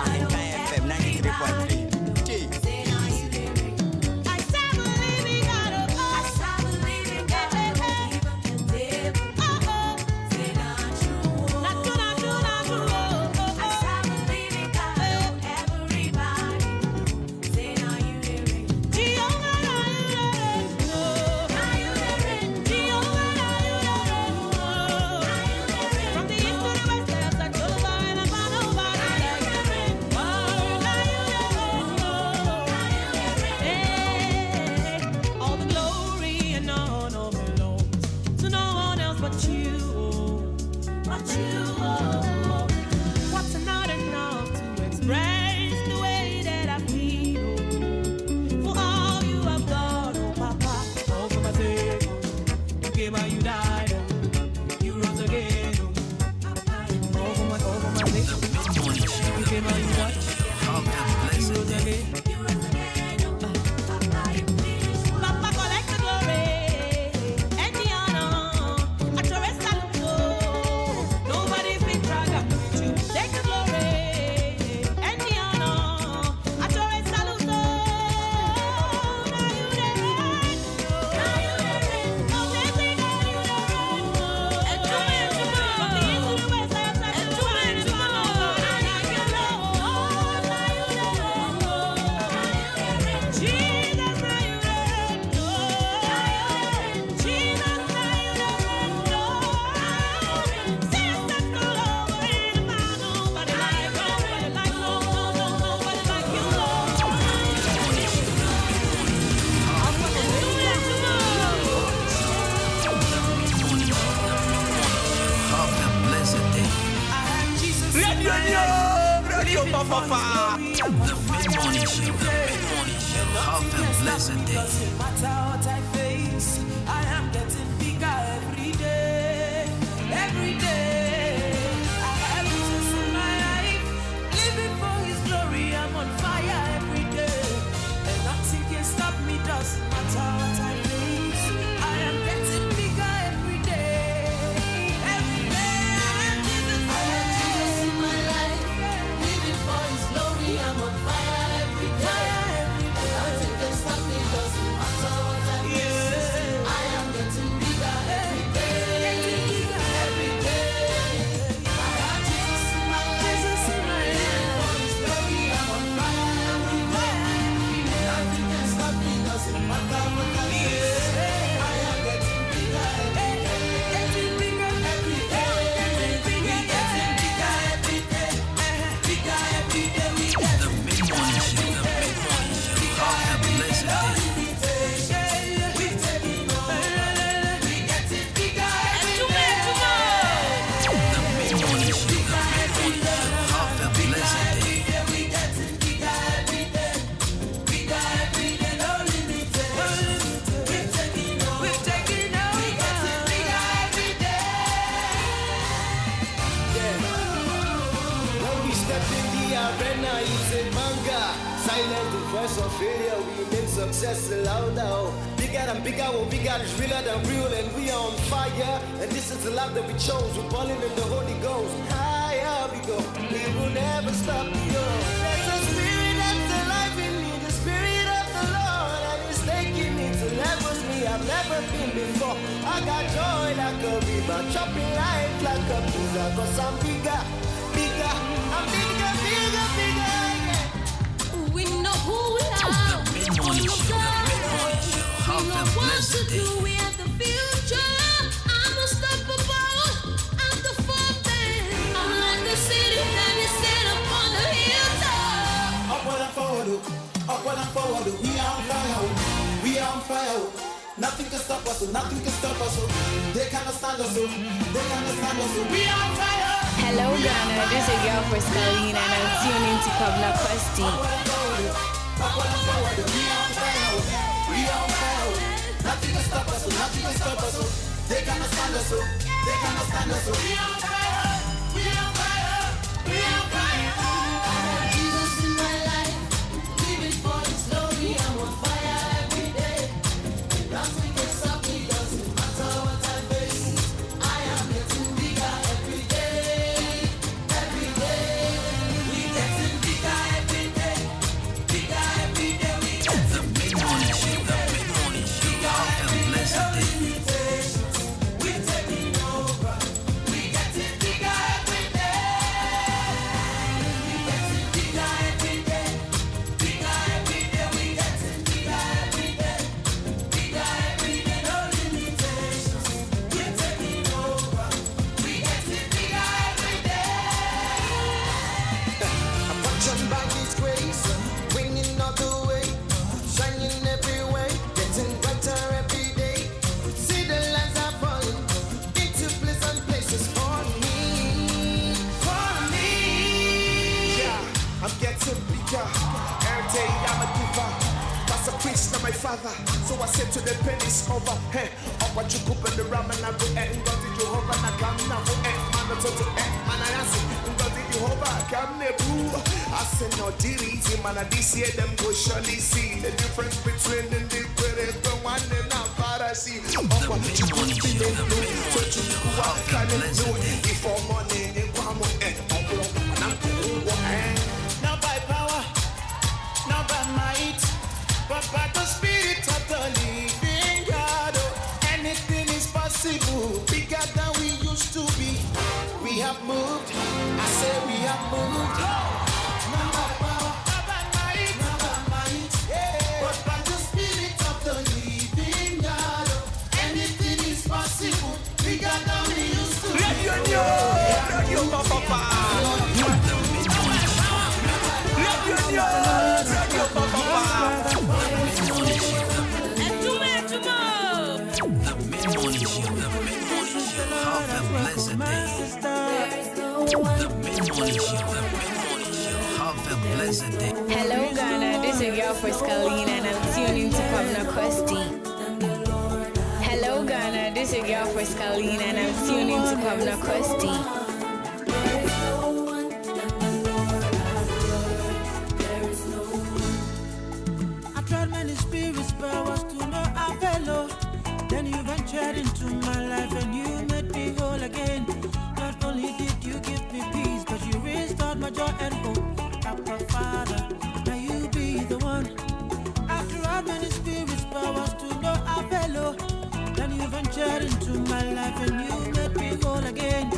Ahenkan 93.3. The mid-morning show, have a blessed day. Doesn't matter what I face, I am getting bigger every day, every day. I have Jesus in my life, living for His glory. I'm on fire every day, and nothing can stop me. Doesn't matter what I face, I am getting bigger every day, every day. I have Jesus in my life, living for His glory. I'm on fire every day. Nothing can stop me, doesn't matter what I face. I am getting bigger every day, every day. I have Jesus in my life, for His glory. I'm on fire every day. Nothing can stop me, doesn't matter what I face. I am getting bigger every day, getting bigger every day, getting bigger every day, bigger every day. We get The mid-morning show, have a blessed day. The mid-morning show, have a blessed day. When we step in the arena, it's a manga. Silent the voice of failure, we make success louder. Bigger than bigger, what we got is realer than real, and we are on fire. And this is the life that we chose. We're balling in the Holy Ghost. Higher we go, we will never stop. Yo, there's a spirit that's alive in me, the spirit of the Lord, and it's taking me to levels me I've never been before. I got joy like a river, chopping life like a pizza. 'Cause I'm bigger, bigger, I'm bigger, bigger, bigger, yeah. We know who we are. Mid-morning show, have a blessed day. We have the future. I'm unstoppable. I'm the foreman. I'm like the city that is set up on the hilltop. Upward and forward, upward and forward. We are on fire, we are on fire. Nothing can stop us, nothing can stop us. They cannot stand us, they cannot stand us. We are on fire. Hello Ghana, this is your girl Priscaline and I'm tuning into Kabla Kwesti. Upward and forward, we are on us, so they cannot stand us, so we on fire, we on fire, we on fire. Jesus in my life, living for His glory. I'm on fire every day. Nothing can stop me, doesn't matter what I face. I am getting bigger every day, every day. We getting bigger every day, bigger every day. We getting Big morning show, the big morning show. Have a blessed day. we're taking over. We getting bigger every day. We getting bigger every day, bigger every day. We getting bigger every day, bigger every day. No limitations. We're taking over. We getting bigger every day. I'm watching by His grace, bringing all the way, shining everywhere, getting brighter every day. See the lights are falling into pleasant places for me, for me. Yeah, I'm getting bigger. Every day I'm a giver. That's a priest, not my father. So I said to the pennies over. Hey, up what you cook in the ramen, I go and go to Jehovah. I come now, go and man, I to man, I answer. Go to Jehovah, come nebu. I said no dirty, man, this year them go surely see the difference between the different one and a Pharisee. Up what you cook in the blue, so you go out, can do if for money, you come and up, and I'm going. Not by power, not by might, but by the Spirit of the living God. Oh, anything is possible, bigger than we used to be. We have moved, I say we have moved. Not by power, not by might, Not by might, yeah. but by the Spirit of the living God. Oh, anything is possible, bigger than we used to be. The big morning show, the big morning show. Have a blessed day. The big morning show, the big morning show. Have a blessed day. Hello Ghana, this is your first Kalina and I'm tuning to Pamna Kwesti. Hello Ghana, this is your first Kalina and I'm tuning to Pamna Kwesti. I tried many spirits, but was to no avail. Then you ventured into my life and you made me whole again. Not only did you give me peace, but you restored my joy and hope. Abba Father, now you be the one. I tried many spirits, but was to no avail. Then you ventured into my life and you made me whole again.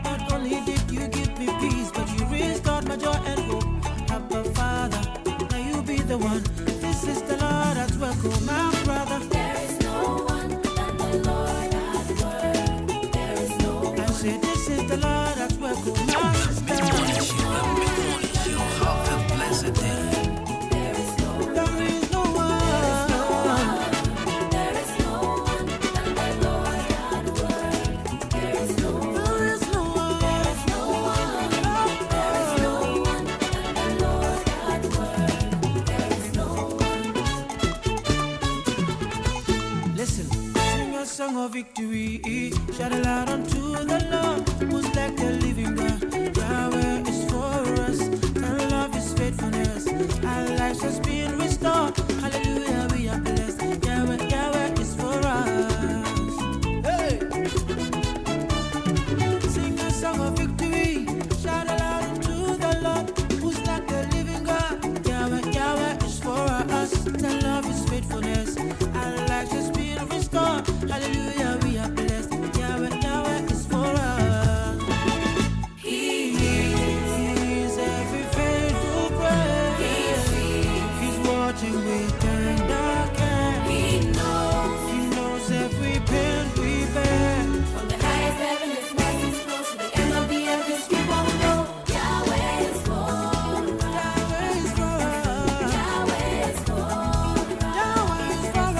Not only did you give me peace, but you restored my joy and hope. Abba Father, now you be the one. This is the Lord at work, oh my brother. There is no one than the Lord at work. There is no one. I say this is the Lord at work, oh my sister. Big morning show, the big morning show. Have a blessed day. There is no one. There is no one. There is no one than the Lord at work. There is no one. There is no one. There is no one. There is no one than the Lord at work. There is no one. Listen, sing a song of victory. Shout aloud unto the Lord, who's like the living God. Yahweh is for us, and love is faithfulness. Our lives has been restored. Hallelujah, we are blessed. Yahweh, Yahweh is for us. Hey! Sing a song of victory. Shout aloud unto the Lord, who's like the living God. Yahweh, Yahweh is for us. The love is faithfulness. Our lives has been restored. Hallelujah, we are blessed. Yahweh, Yahweh is for us. He He's every faithful prayer. He's watching with tender care. He knows. He knows every pain we bear. From the highest heaven, His mercies flow to the end of the earth. His people know Yahweh is for us. Yahweh is for us. Yahweh is for us. Yahweh is for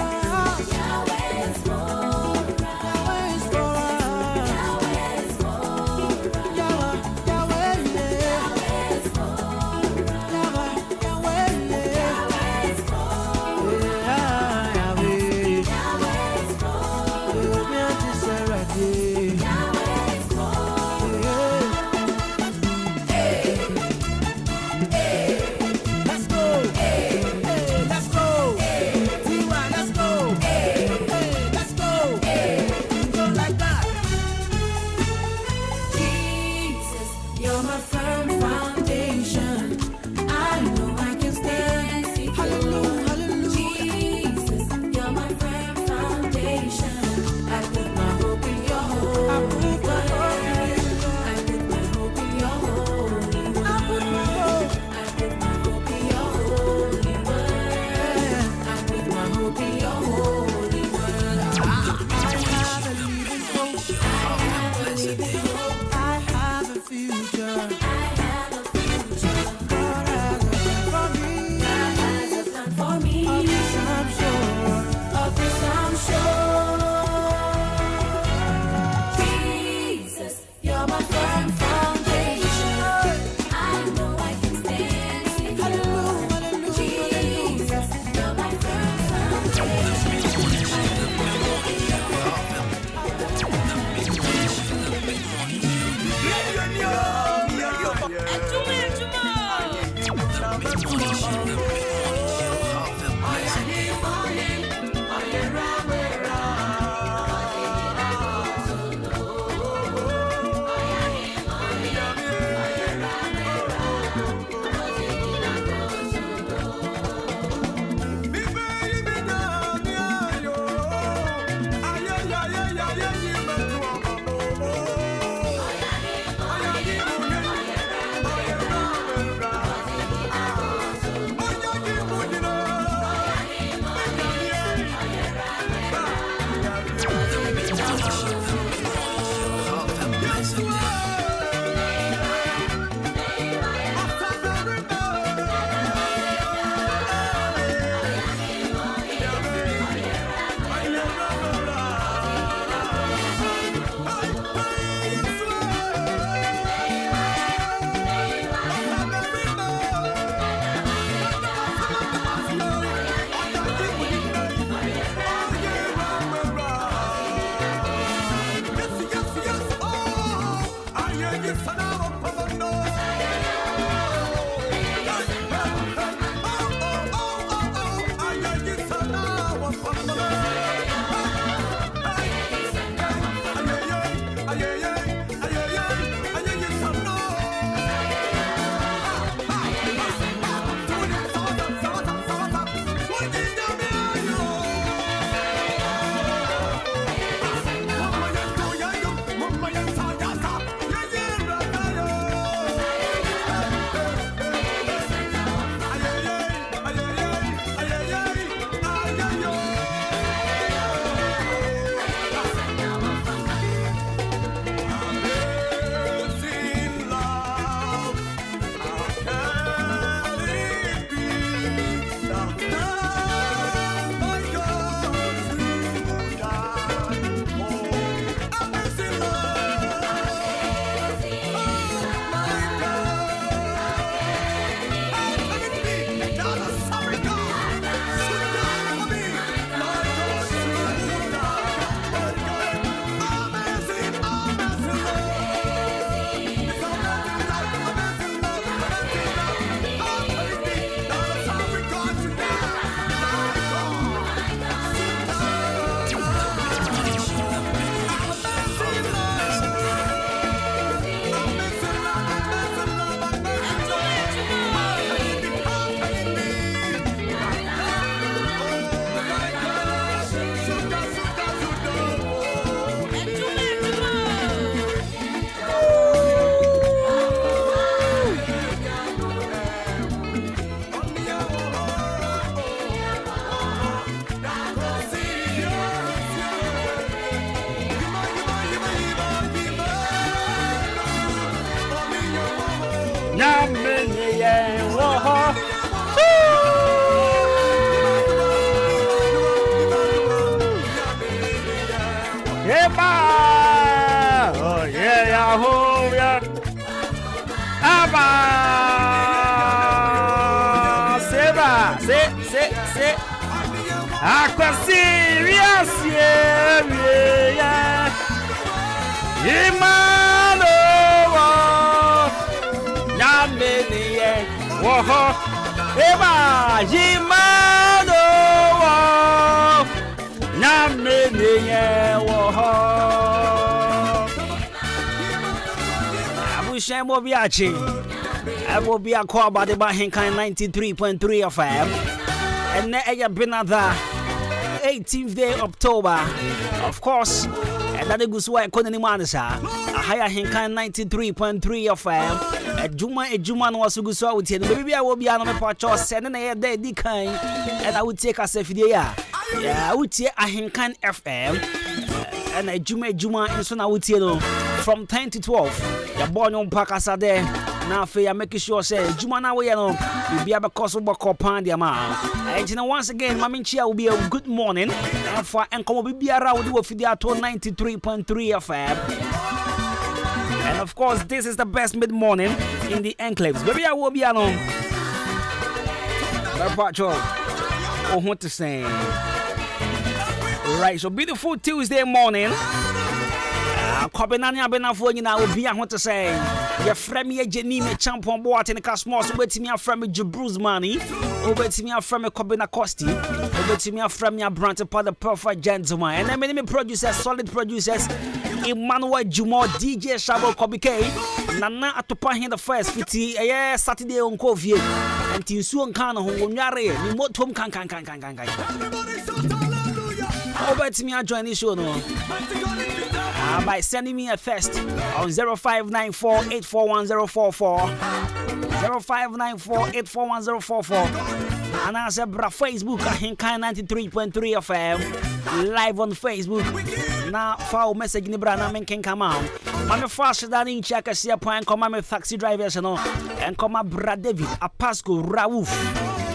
Eba! Seba! Se! Aqua serious, yeah! Imano! Yamini, woho! Eba! Imano! Yamini, woho! Shamo Biachi. I will be a call by the Ahenkan 93.3 FM. And I have been at the 18th day of October. Of course, and that is why I couldn't manasa. A higher Ahenkan 93.3 FM. Adwuma was so good. So I would tell maybe I will be on my patch or sending a day decline. And I would take us a video. Yeah, I would say Ahenkan FM. And Adwuma and so I would tell from 10 to 12. You're born on Pakasade. Now, I'm making sure say Juma now you'll be able to cause about copan the amount. And you know, once again, my Minchia will be a good morning. And for Enkom will be around with the 93.3 FM. And of course, this is the best mid morning in the enclaves. Maybe I will be alone. Oh, what to say? Right, so beautiful Tuesday morning. Kobenani abenafo nyina obi a want to say your friend me Jenny me champion boat in the small so betimi afrem me Bruce Money obetimi afrem me Kobena Costi obetimi afrem me Brant the perfect gentleman and then me producers solid producers Emmanuel Jumo DJ Shabo Kobike Nana atopa here the first fiti Saturday on Kovie and tinsu on kan ho nware ni motom kan obetimi join the show no by sending me a text on 0594841044 0594841044 and I said Facebook Ahenkan 93.3 FM live on Facebook now for message ni bra na men can come out mama fast that in check a see point come my taxi drivers and come my bra David Apasco Raouf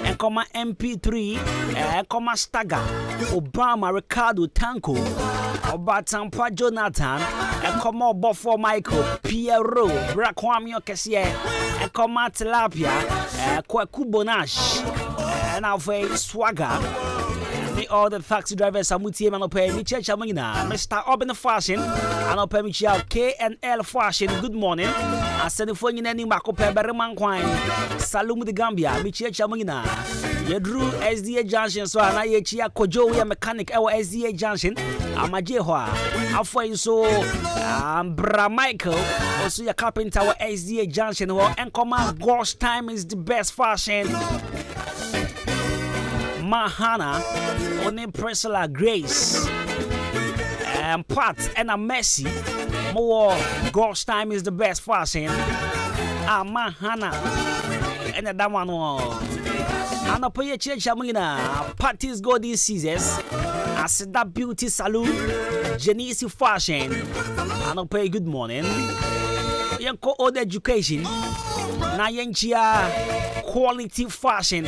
and come my MP3 and come my Stagger Obama Ricardo Tanko Obatampa Jonathan and come on Buffo Michael Piero Brakwamio Kessie and come out Tilapia Kwaku Bonash and our Swagger all the taxi drivers are muti and pay me church amina Mr. Open Fashion and I'll pay me KNL Fashion good morning I said the phone in any Marco Peberman Quine Salum the Gambia me church amina you drew SDA Junction so and I chia Kojo we mechanic our SDA Junction Amajehwa after so Bra Michael also your carpenter our SDA Junction and come on gosh time is the best fashion Mahana, Oni Priscilla Grace, and Pat and a Messi. More God's time is the best fashion. Mahana and a Damano. And a pay church Amina, Patty's Golden Scissors, I said that beauty salon, Genesi fashion, and a pay good morning. Yanko old education, Nayanchia quality fashion.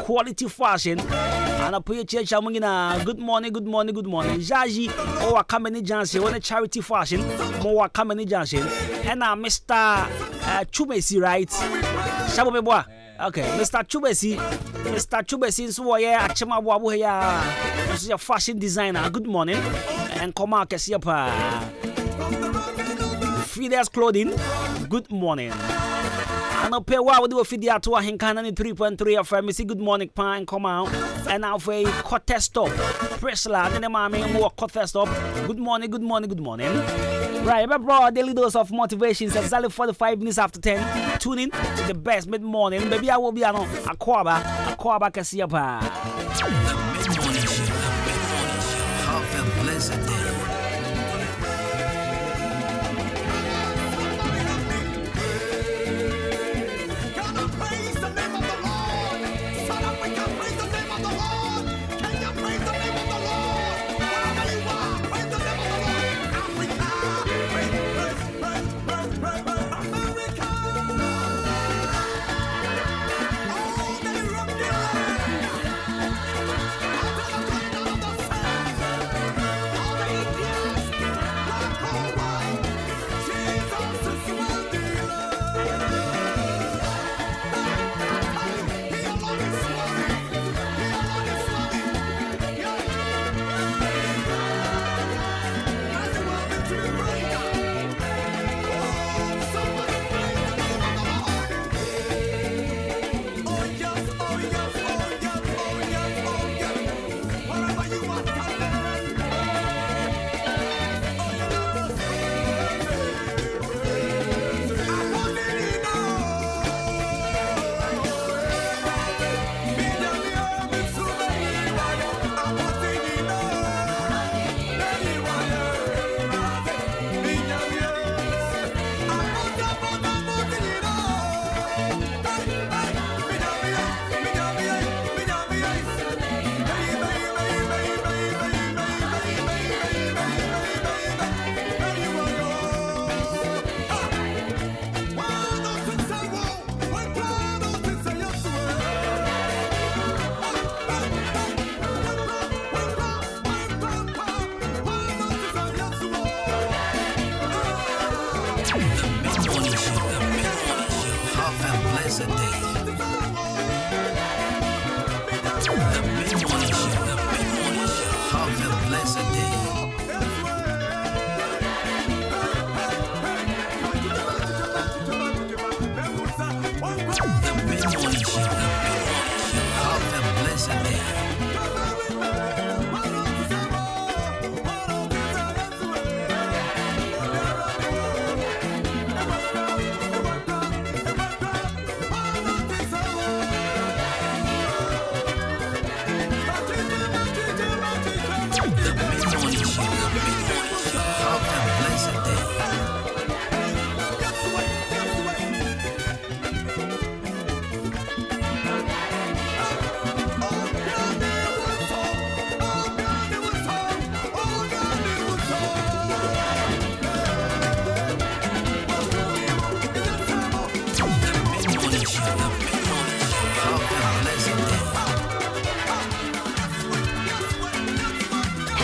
Quality fashion and I put church amongina good morning Jaji or Kameni Johnson on a charity fashion more Kameni Johnson and Mr. Chubesi right Shabobeboa okay Mr. Chubesi so yeah Achema Wabu here this is a fashion designer good morning and come out Kesiapa Fides Clothing good morning. And I'll pay what we do for the Ahenkan 93.3 FM. Say good morning, Pine, come out. And I'll pay contest stop. Priscilla, and then mommy more contest stop. Good morning. Right, my bro, daily dose of motivation. It's exactly 45 minutes after 10. Tune in to the best mid morning. Maybe I will be on Aquaba Kasiapa. The mid-morning show. Have a blessed day.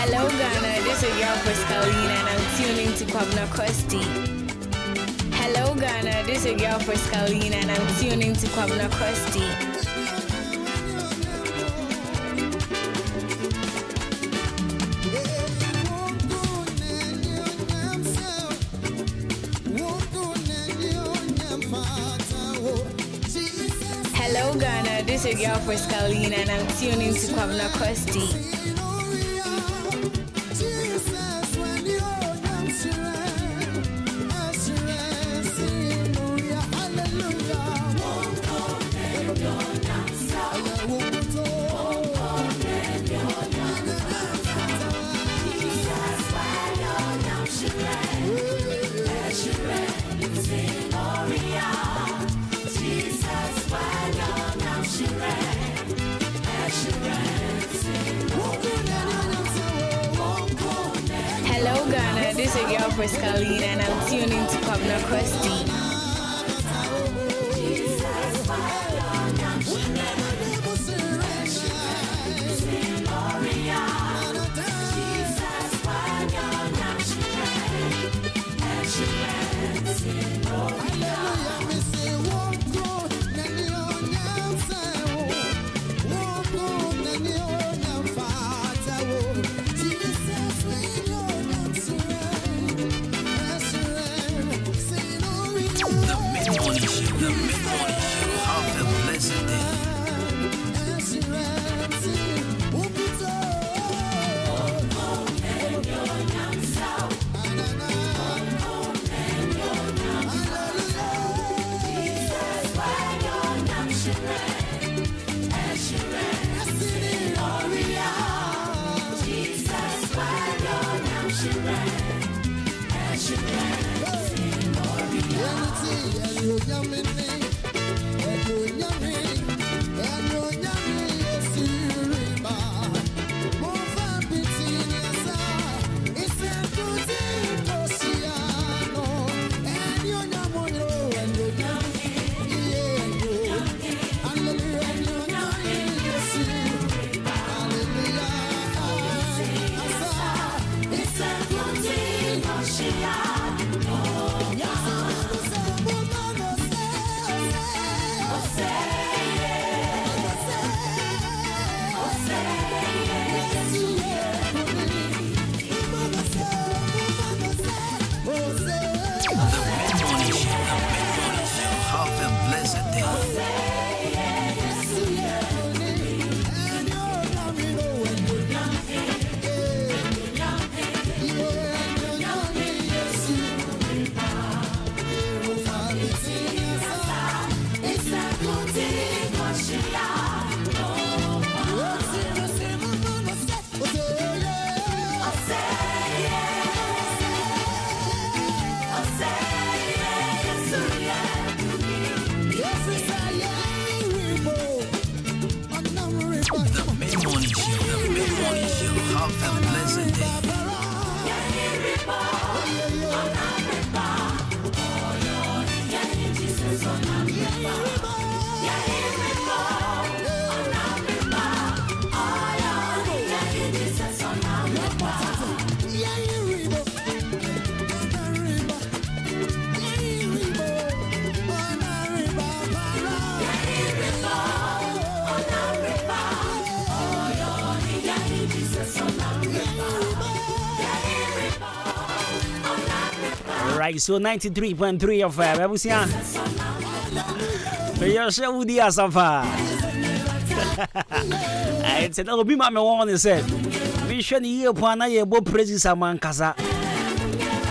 Hello Ghana, this is your voice Kalina and I'm tuning to Kwabna Kwesti. Hello Ghana, this is your voice Kalina and I'm tuning to Kwabna Kwesti. Hello Ghana, this is your voice Kalina and I'm tuning to Kwabna Kwesti. Hello Ghana, this is your voice Kalina and I'm tuning to Kwabna Kwesti. Right, so 93.3 of Babusia. You're so with the Asafa. I said, oh, be my one and said, we should hear upon a bob praises among Casa.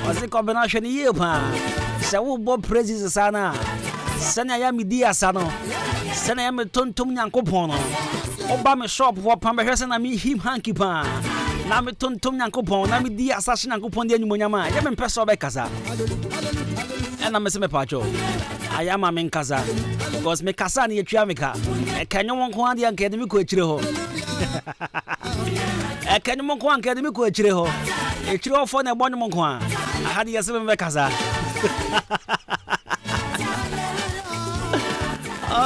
Was the combination here upon? So, bob praises Sana. Sanayami dia Sano. Sanayami Tontum Yankopono. Obama shop for Pambahasan and me him hanky pan. Nami Tontum Yankopon, Nami dia assassin and coupon de Munyama. I am impressed by Casa. And I'm a semi pacho. I am a main Casa. Because me Casa near Chiamica. I can't want the academic coachreho. I can't want one academic coachreho. A true for the Bonamon. I had the seven Casa.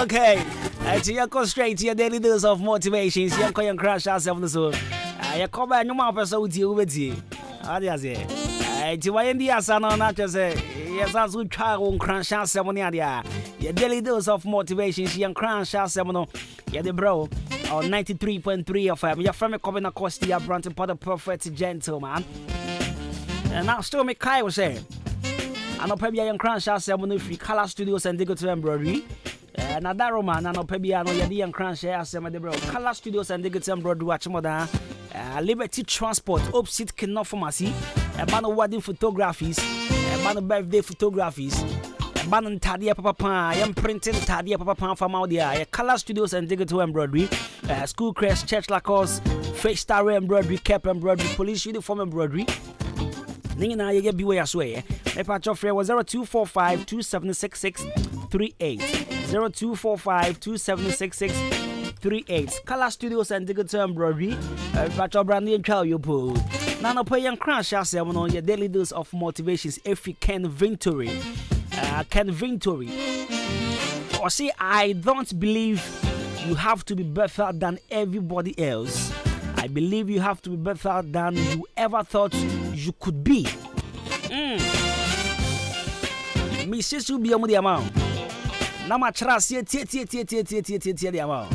Okay, it's your go straight to your daily dose of motivation. You're going to crash ourselves on the soul. I come by no more person with you with you. Adiaze. To my India son on that say, yes, as we try on crash ceremony. Your daily dose of motivation, she and crash ceremony. Yeah, the bro on 93.3 of your friend coming across the Branton Potter Perfect Gentleman. And now, still, me Kai was saying, I know Pebby and crash ceremony free color studios and digital embroidery. And that Roman, I know Pebby and Yadi and crash ceremony, bro. Color studios and digital embroidery, watch more than Liberty Transport, Opsit Kino Pharmacy. A man of wedding photographies, a man of birthday photographies, a man of Tadia Papa, I am printing Tadia Papa from out there, color studios and digital embroidery, school crest, church lacrosse, face star embroidery, cap embroidery, police uniform embroidery. Nina, you get beware as well. My patch of was 0245 2766 38. 0245 2766 38. Color studios and digital embroidery, patch of brandy and chow you pull. Now, no pay and crash yourself on your daily dose of motivations if you can victory. Or say, I don't believe you have to be better than everybody else. I believe you have to be better than you ever thought you could be. Me sis will be on the amount. Now, my trust here, the amount.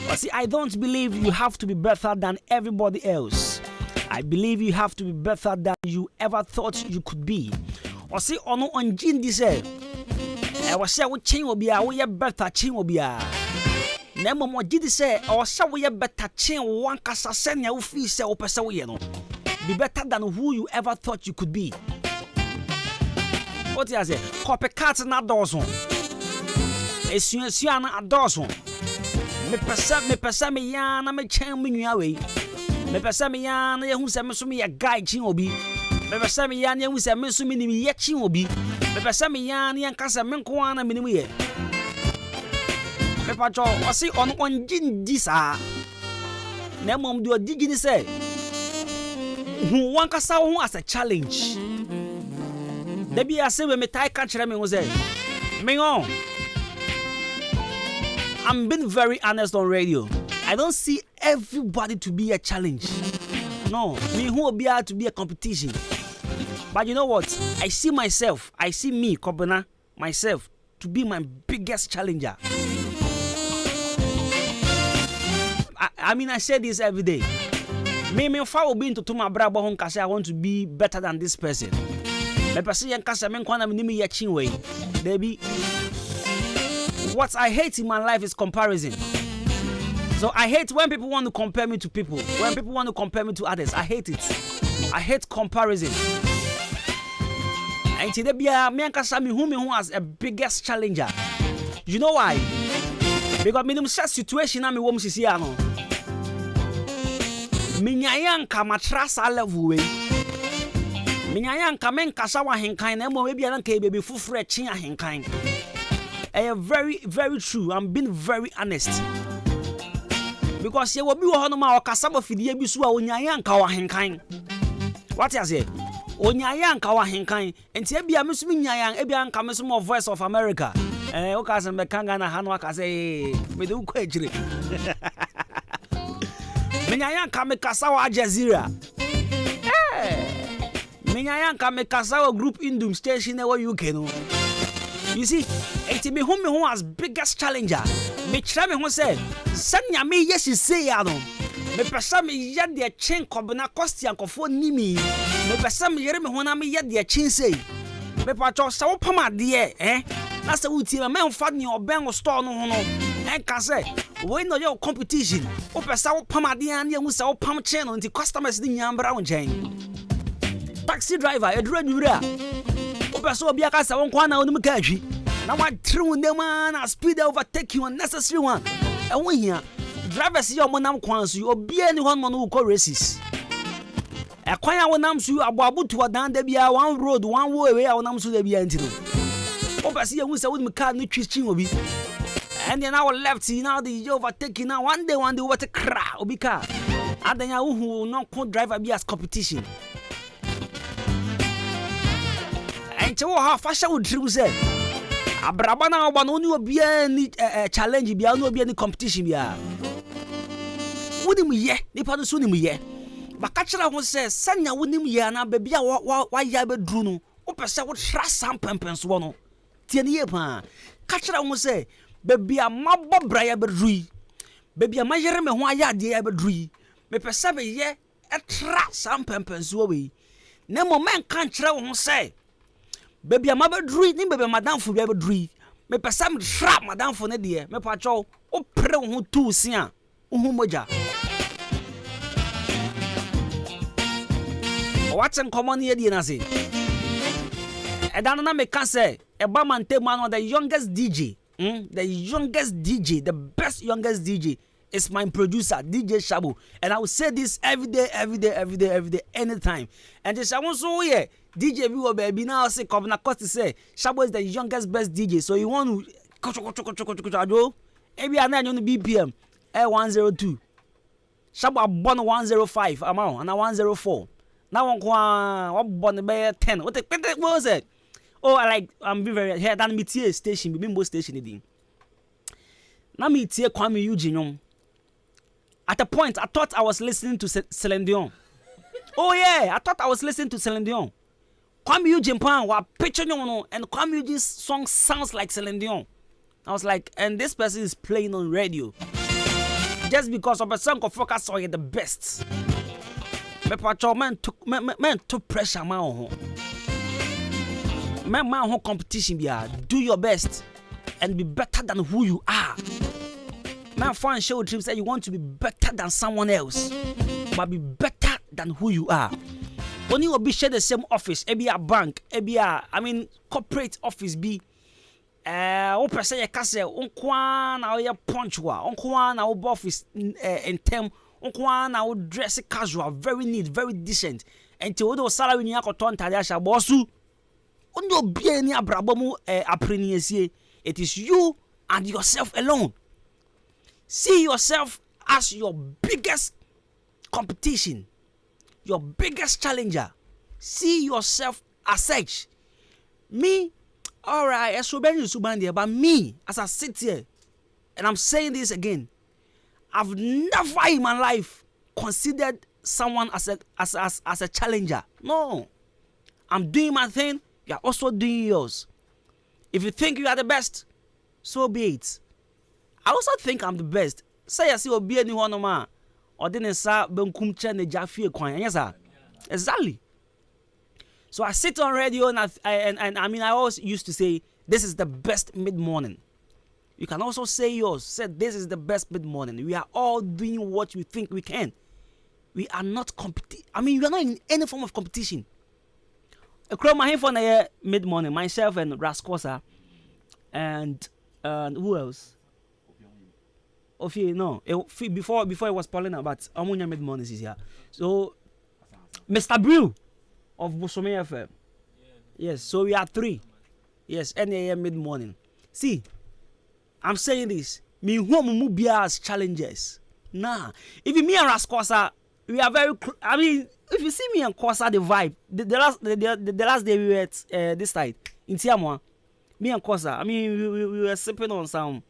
Or say, I don't believe you have to be better than everybody else. I believe you have to be better than you ever thought you could be. Or say, ono on Jin this I was say, what chain will be a way better chain will be a. Nemo more did say, or so we better chain one cassa senya who fee sell persawano. Be better than who you ever thought you could be. What is it? Copycats and a dozen. A Suana a dozen. Me percent me yana me chain me away. Me pesa me yan who say me so me a guy chin obi. Me pesa me yan who say me so me ni ye chin obi. Me pesa me yan kasa me nko ana me ni ye. Me pacho o si on jin disa. Na mom do digini say. Who wan kasa ho as a challenge. Da bi ase we me tai ka kire me ho say. Me on. I'm being very honest on radio. I don't see everybody to be a challenge. No, me who will be able to be a competition. But you know what? I see myself, I see me, Kobana, myself, to be my biggest challenger. I mean, I say this every day. Me if I will be into my brother home, I want to be better than this person. Me person yan kasa men kwana me nimi yachin way. Baby, what I hate in my life is comparison. So I hate when people want to compare me to people. When people want to compare me to others, I hate it. I hate comparison. And today, me and Kasami who as a biggest challenger. You know why? Because me such situation na me wom sisi ano. Me nyanka matrasa level way. Me nyanka men kasa wa Ahenkan na mo be an baby fufure chin Ahenkan. Very, very true. I'm being very honest. Because you will be one of my Kasaba Fidia Bisua Onyanka or Ahenkan. What is it? Onyanka or Ahenkan, and Tibia Musmin Yang, Ebian Commission of Voice of America. Okazan Mekanga Hanwaka say, we do quadri. Minyanka Mekasawa Jazeera. Minyanka Mekasawa Group Indum Station where you can. You see, it's me who has biggest challenger. Me try me who say, Sanya me yes you say yano. Me pesa me yet their chain kobna costi and kofo nimi. Me pesa me yere me hona me yet their chain say. Me pacho sa pama die That's the uti me fad ni oben o store no hono. Can say, when no your competition. O pesa wo pama die an ye hu sa wo pam chain no nti customers ni nyambra won chain. Taxi driver edura nyura. O pesa obi aka sa won kwa na onu ka atwi. Na wa triw them na speed overtake you unnecessary one. E won hia. Drivers here monam kwan so obi ani hon mo no ko races. E kwan a wonam so aboabo to dan da bia one road one way a wonam so da bia ntino. O pesa ye hu sa won car no twichin obi. And then our left now the overtaking now one day overtake cra obi car. Adanya who no ko driver be as competition. And to how fashion would true say. Abrabana oba no ni obi ani challenge bia no obi ani competition bia. Would wonim ye nipa no so nim ye baka kira ho se sanya wonim ye na ba bia wa ya bedru no wo pese wo tra sam pempenso no tie ne ye pa ka kira ho se ba bia mabɔ bra ya bedru yi ba bia mayere me ho aya de ya bedru yi me pese be ye etra sam pempenso we na moment kan kira ho se ba bia mabedru ni ba bia madamfo bia bedru yi me pese me tra madamfo ne de me pa cho o pre ho tu sia wo moja what's in common here na say e dan na me can say e ba man take man the youngest DJ the youngest DJ the best youngest DJ is my producer DJ Shabu and I will say this every day anytime and just I want so here DJ we will baby now say come na cost say Shabu is the youngest best DJ so you want to ado ebi ana nyo no BPM 102 Shabu born 105 amount and 104 now one born be 10 what was it oh I'm being very here than me tie station bimbo station din na me tie Kwame Eugene at a point I thought I was listening to Celine Dion oh yeah I thought I was listening to Celine Dion Kwame Eugene pan wa picture no and Kwame Eugene's song sounds like Celine Dion I was like and this person is playing on radio just because of a song of focus on the best man took pressure man competition do your best and be better than who you are man fan show trip say you want to be better than someone else but be better than who you are when you will be share the same office maybe a bank maybe I mean corporate office be o person ye ka say onkwa na o punctual onkwa na o office in term onkwa na o dress casual very neat very decent until o do salary ni akoto ntade asha bosu ondo bia ni abrabo mu apreniesie it is you and yourself alone see yourself as your biggest competition your biggest challenger see yourself as such me all right, so but me, as I sit here, and I'm saying this again, I've never in my life considered someone as a challenger. No, I'm doing my thing. You're also doing yours. If you think you are the best, so be it. I also think I'm the best. Say I see obi any one man, or didn't say benkum che ne jafie kwan. Yes, sir. Exactly. So I sit on radio and I mean I always used to say this is the best mid-morning. You can also say yours. Said this is the best mid-morning. We are all doing what we think we can. We are not we are not in any form of competition. I call my hand for mid-morning. Myself and Rascosa and who else? No. Before it was Paulina, but Amunya mid-mornings is here. So Mr. Brew of Bosome FM. Yes, so we are 3. Yes, NAM mid-morning. See, I'm saying this. Me who be as challengers. Nah. If me and Rascosa, we are very I mean, if you see me and Kosa the vibe, the last day we were at this side in Tiamwa, me and Kosa, I mean we were sipping on some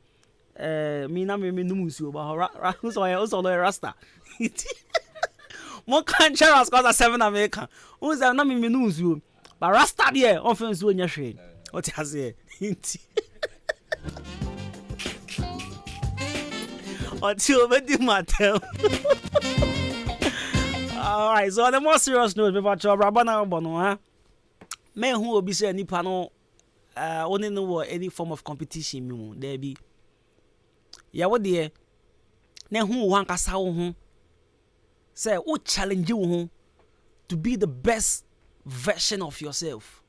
me na me numusu but who's also the Rasta. Mo kan chara Rascosa 7 America. Who's na me numusu but Rasta there offense wo nya hwe. What has here? Until matter. All right, so on the more serious note, before Rabana Bono, men who will be saying any panel, only know any form of competition, there be. Ya what dear, then who want us how say, what challenge you to be the best version of yourself.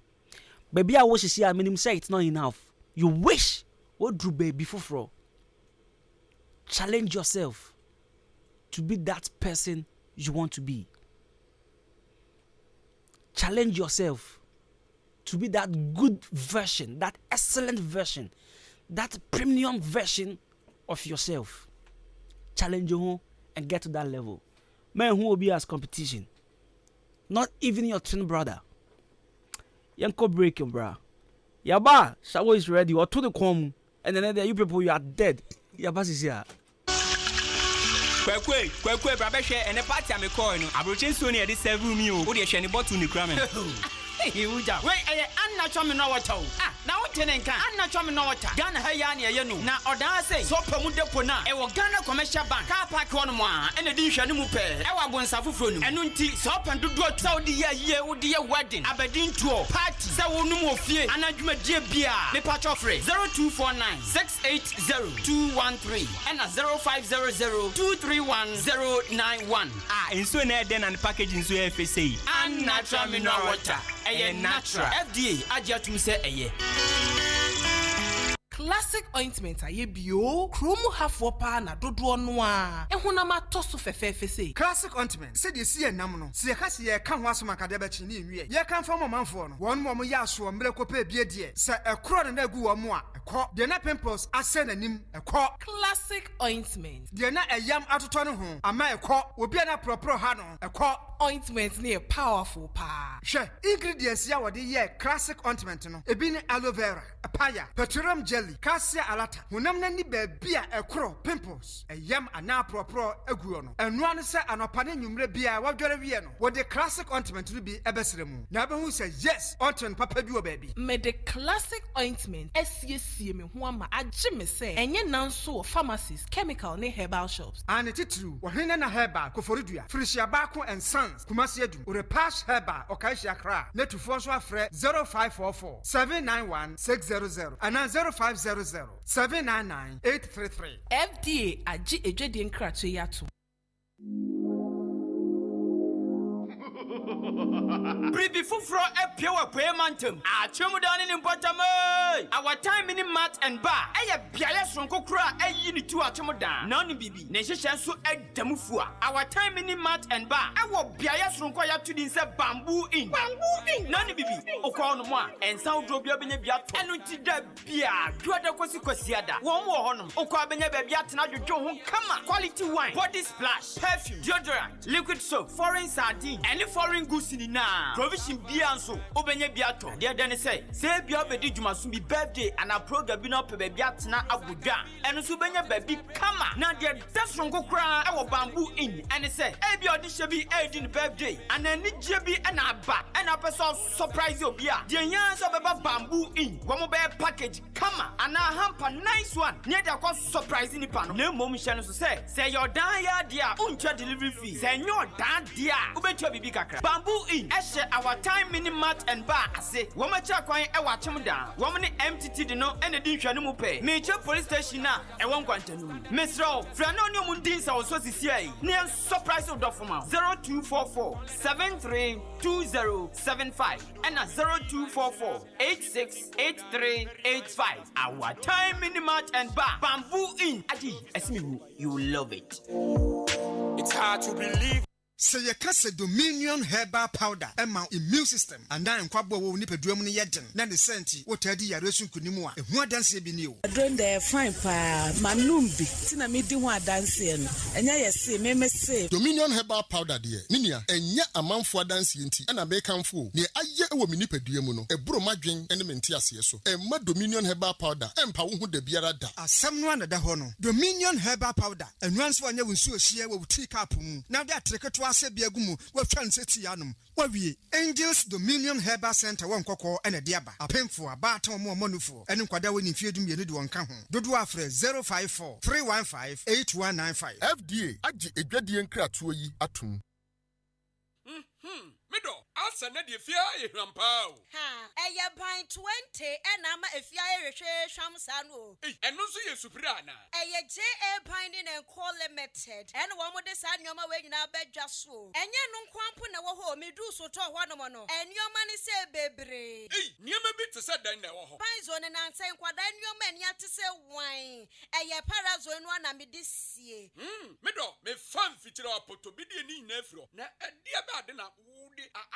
Baby, I wish you see, I mean, say it's not enough. You wish what drew baby for. Challenge yourself to be that person you want to be. Challenge yourself to be that good version, that excellent version, that premium version of yourself. Challenge you and get to that level. Men who will be as competition. Not even your twin brother. Yanko break him, bra. Yaba, shower is ready. Or to the com, and then you people you are dead. Yaba is here. Kwekwe, brother, share and a party I'm a coin. Abrochin soon here, this 7 meal. Would you share any bottle in the cramming? Wait, I'm not coming over town. Now what can I'm not coming over town. Ghana Hayani, you know. Now, or I say, so Pamuda Pona, a Ghana commercial bank, car park on one, and a dish and mupe. I want Safufun, and unti, sop and do go Saudi year, would dear wedding, Aberdeen tour, party, so no more fear, and I do a dear beer, the patch of 0249 680 and a 0500 231 091. And so then and packaging so FSA. And natural mineral water. Natural. FDA, Ajatum say Classic ointment aye bio kromu hafo pa na dodo no a ehunama toso fefefe sei classic ointment said you see enam no se ka se ye ka ho asoma ka de ba chi ne nwie ye kan fa momanfo no won mo ya so mbre ko pa bie de se ekro na agu wo mo a ekọ de na pimples ase nanim ekọ classic ointment de na eyam atoto no ho ama ekọ obi na propro ha no ekọ ointment ne powerful pa hwe ingredients ya wode ye classic ointment no ebi ne aloe vera apaya petroleum jelly cassia alata honam na ni baabia ekro pimples eyam ana propro aguo no eno ane se anopa ne nwumre bia wadware wie no wode classic ointment no bi ebesere mu na abehu se yes ointment papa bi o baabi me the classic ointment esiesie me ho ama agye me se enye nanso pharmacies chemical ne herbal shops ane titru wo hene na herbal koforidua frisia baako and sons kumasi adu ore pass herbal okaishi akra netufo so afre 0544 791 600 and 0500 799-833. FDA agye edwedi nkrato yato. Bribi fufro epiawa paymentum. Achemu down in bottom. Our time in mat and bar. Aya biaya sonko kra ayi ni tu achemu down. None bibi. Neshisha so edamufua. Our time in mat and bar. Awo biaya sonko ya to dinse bamboo in. Bamboo in. None bibi. Okwa no mo and sound drobia benye biato. Enu ti da bia. Duada kosi kosiada. Won wo honum. Okwa benye bia atena dwodwo ho kama. Quality wine, body splash, perfume, deodorant, liquid soap, foreign sardine, any foreign goods in na. Provision bianso. Obenye biato. Dear Dennis say bia obedi juma so bi birthday and a program bi no pe bia atena abuda. Enu so benye baby kama. Na dear dasronko kra e wo bamboo in. And say bia odi shebi edin birthday. And ani jebi and aba. And a person surprise you bia. Dear yan so beba bamboo in. Womo be package kama. And a hamper nice one. Near the cost surprise ni pano. Ne mom shano so say your dan ya dia uncha delivery fee. Say your dan dia. Ubeto bibi kakra. Bamboo in. Eshe our time mini mat and bar ase. Woma cha kwan e wa chemu dan. Woma ne MTT de no ene di hwanu mu pe. Major police station na e won kwantanu. Mesro, fra no nyom din sa wo so sisi ai. Ne surprise o dofo ma. 0244 732075 and 0244 868385. Our time mini mat and bar. Bamboo in. Adi, esimi you love it. It's hard to believe. Say your case Dominion herbal powder emma immune system and then kwabo wo nipadua mu ne yeden na ne senti wo tadi yare sun kunimu a ehu adanse bi ne o adon dey fine pa manum bi tina me di ho adanse no enya yesi me say Dominion herbal powder de ninia enya amanfo adanse enti na be kanfo ne aye ewo me nipadua mu no eburo madwen ene mente ase so emma Dominion herbal powder empa wo hu da biara da asem no anada ho no Dominion herbal powder enwanso anya wonsu ohie wo tea cup mu na de atreketo ase biagumu wa twanseti yanum wa wie Angels Dominion Herbal Center won kokko ene de aba apemfo abaton mo manufo ene nkwada woni fiedum ye ne de wonka ho dodo afre 054 315 8195 FDA agi edwadie nkratoɔ yi atum Mido, asa na de fia e hwampao. Ha, eye ban 20 na ma efia e hwehwe hwamsa no. Eno so ye supra na. Eye JA Binding and Co Limited. En wo mo de sa nyoma we nyina badwa so. Enye no nkwampo na wo ho medu so to ho no mo no. Enyoma ne se bebre. Nyoma bi te se dan na wo ho. Ban zo ne nanse nkwada nyoma ani ate se wan. Eye parazo no na me de sie. Mido, me fan fitira apoto bi de ni nyina afro. Na adia ba de na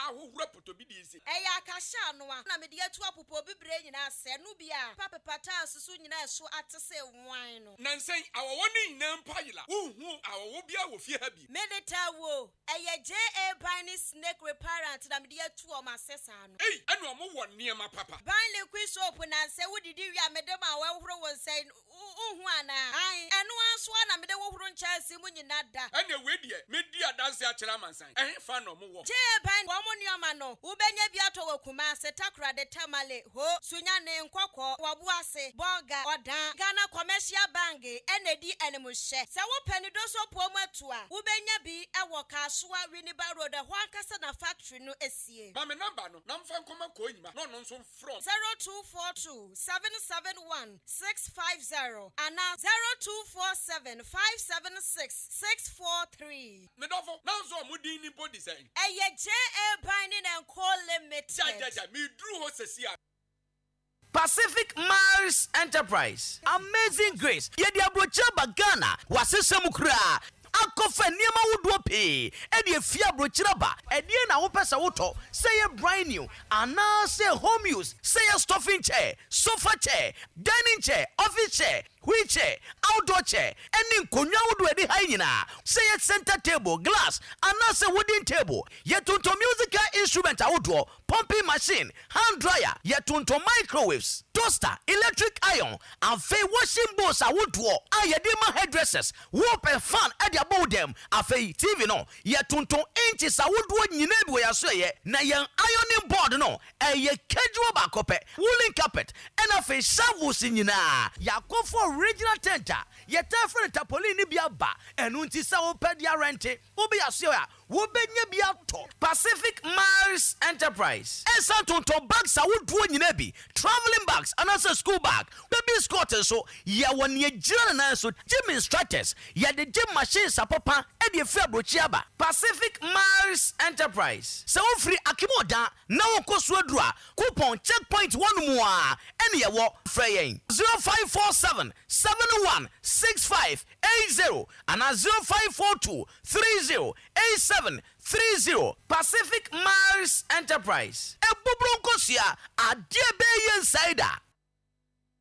ahohura potobidi isi eya akasha no na me de atu apopo bibre nyina se no bia papa pata susu nyina so atese wan no nansen awowo ni nyina mpayila wo hu awowo bia wo fie ha bi medeta wo Eye J.A. Biny Snake Reparent na media 2 o masesano. Hey, eno mo won niema papa. Biny liquid soap na se wo didi wi amedema wa horo won say uhu ana. Ai, eno anso na mede wo horo nchaase mu nyina da. Ene we die, me di adanse a kira mansan. Fa no mo wo. J.A. Biny wo mo nioma no, wo benya bi ato wo kuma se takra de tamale ho sunya ne nkokọ wabuase bonga odan Ghana Commercial Bank enedi enemuhye se wo panido so pomu atua wo benya bi ewo Kasua Winneba Road ho ankasa na factory no esie ma me number no na mfa nkoma ko nyima no no nso from 0242 771 650 and 0247 576 643 me dofo na nso mo din ni body say eye J.A. Biny and Co Limited me drew ho sesia Pacific Mars Enterprise. Amazing Grace. Yedi abrochaba Ghana. Wasesemu kura. Akofa niema wuduo pe. Edi efia abrochaba. Edi na wo pesa woto. Say brand new. Ana say home use. Say stuffing chair, sofa chair, dining chair, office chair, wheelchair, outdoor chair. Eni nkonya wudu edi ha nyina. Say center table, glass, ana say wooden table. Yetunto musical instrument awuduo, pumping machine, hand dryer, yetunto microwaves, toaster, electric iron, and fe washing bowls awuduo. Ayedima hairdressers, whoop fan edi above them. Afe TV no, yetunto inches awuduo nyina bi we yaso ye. Na yen ironing board no, eye casual bakope, woolen carpet, and afe shovels nyina. Yakofo original tenter, yetafre tapoli ni biaba, enunti sa opedia rente, ubi yaso ya, wobenye biato. Pacific Mars Enterprise. Esantonto bags awuduo nyina bi, traveling bags, anasa school bag, baby scooters so, ya wanye jina na so, gym instructors, ya de gym machines apopa, edi febro chiaba. Pacific Mars Enterprise. Se ofri akimoda, na woko swedra, coupon checkpoint 1 more, eni ya wo freyen. 0547 716580 and 0542 308730. Pacific Mars Enterprise. Ebubronkosia adie be insider.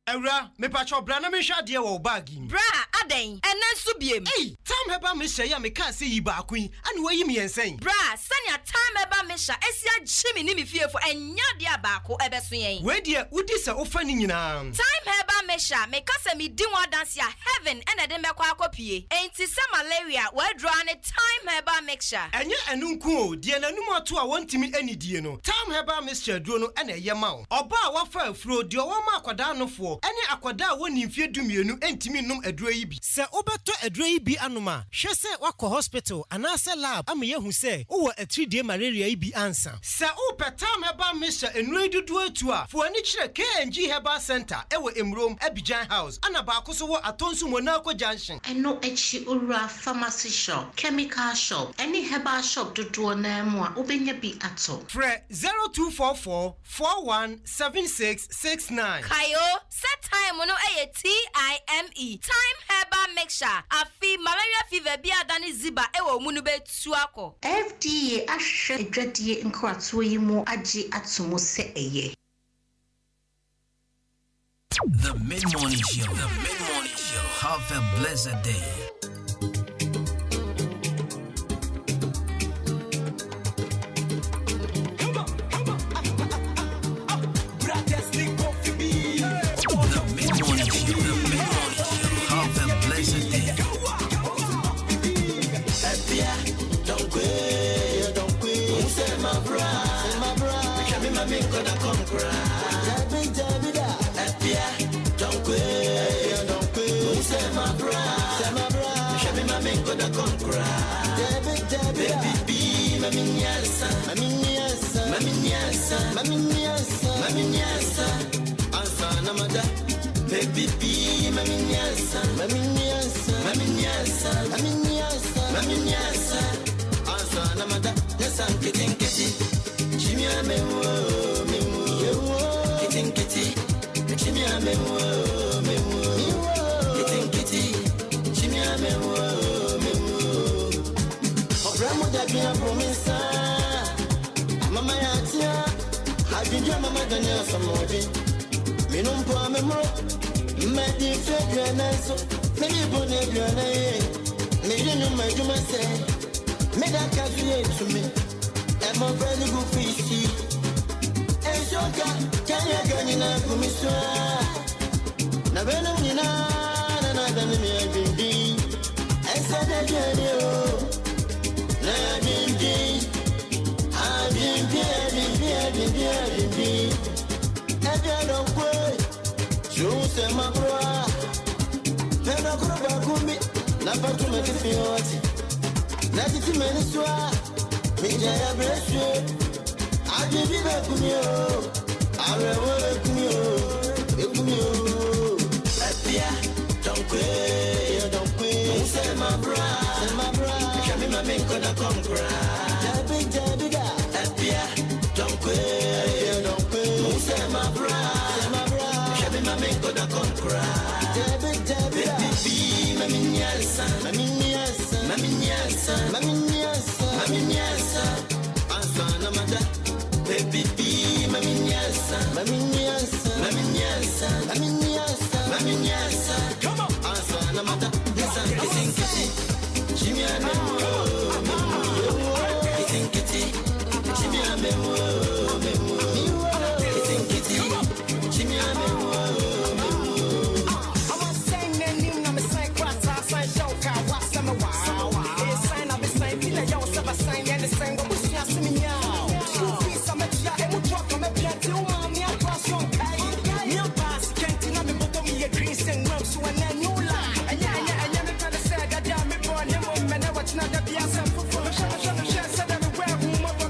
Ewra, me pacho bra na me hwa de wo bag im. Bra, aden, enanso biem. Hey, time heba me hye ya me ka se yi ba akun, ane wayi me yensen. Bra, sanya time heba me hya, esia gyimi ni me fiefo enya de abako ebeso yen. We de udi se ofa ni nyina. Time heba me hya, me ka se me di one dance ya heaven ene de mekwa akopie. Enti se malaria, we draw ne time heba mixture. Enye enu nku o, de nanum ato a wontimi anidie no. Time heba mixture duro no ene ye ma wo. Oba a wafa afuro de o ma akwada anofo. Ene akwada woni mfie dumienu entimi num aduro yi bi. Se obeto aduro yi bi anoma, hwe se wakọ hospital anase lab ama yehu se wo 3-day malaria yi bi ansa. Se opetam heba misha enuro dudu atu a, fo ani kire KNG Herbal Center ewo Emrom Abidjan House ana ba akoso wo Atonsu Monaco Junction. Eno echi ura pharmacy shop, chemical shop, any herbal shop dudu na mu a obenya bi ato. Fre 0244 417669. Kayo set time no TIME time herbal mixture afi malaria fever bi adani ziba ewo mu no betuako. FDA ahwe adwadie nkrato yi mu agi atomo se eye. The Mid-Morning Show. The Mid-Morning Show. Have a blessed day. Me that cafe to me. I'm a very good fishy. And Shoka, can you get in a commission? Nabena, another me. I said that you. I've been. I don't wait. Show them my bra. Then I go back with me. Never to make it feel. Let it many swear. Me, I bless you. I give you back to you. I will work you. Don't quit. Don't quit. Say my bra. My bra. Show me my man gonna come cry. Don't quit. Don't quit. Say my bra. Show me my man gonna come cry. Baby, mami nyasa. Answana mata. Baby, mami nyasa. Come on. Answana mata. Kissing. Jimmy and Kitty. Jimmy and Jimmy I was saying that you know me say cross I say show car what's some wow. It's sign of the same feel like you never sign and the same but we see me now. Two piece of me and we talk on me plenty woman me across on kai. Me pass can't deny me but me a grease and rub so and then new line. And yeah me try to say that damn me born him man I watch not the BS and for show said that we wear woman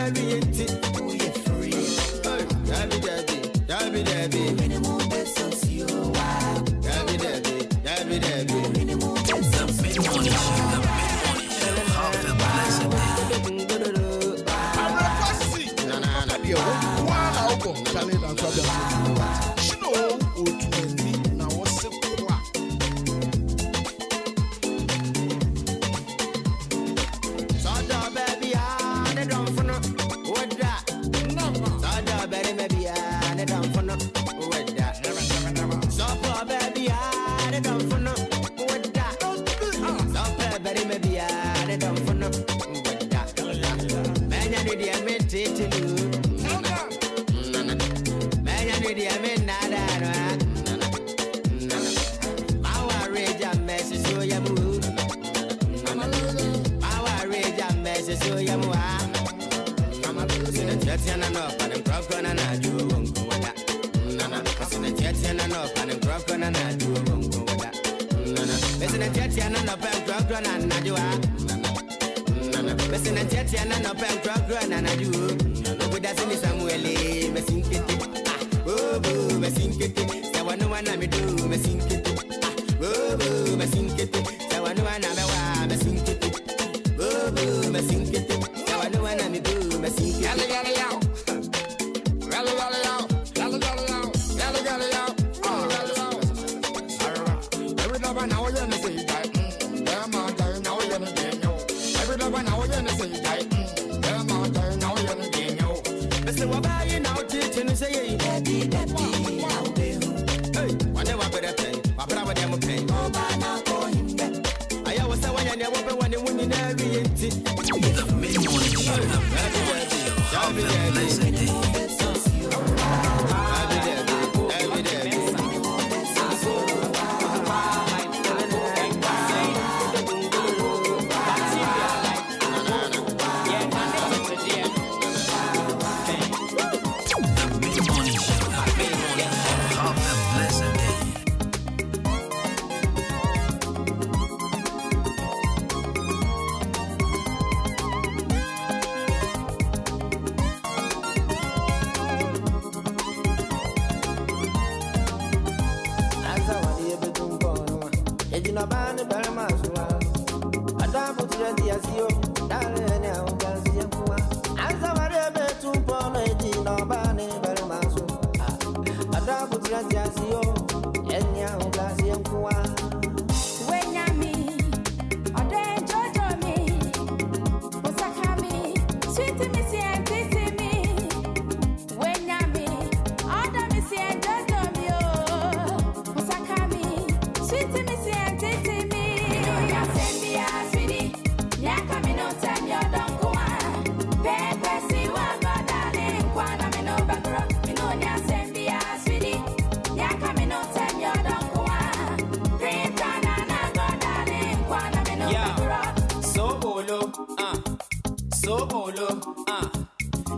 every inti. Oh, you're free. Debbie, Debbie, Debbie, Debbie. Minimum best of you. Debbie, Debbie, Debbie, Debbie. Minimum best of you. The mid-morning show. Have a blessed day.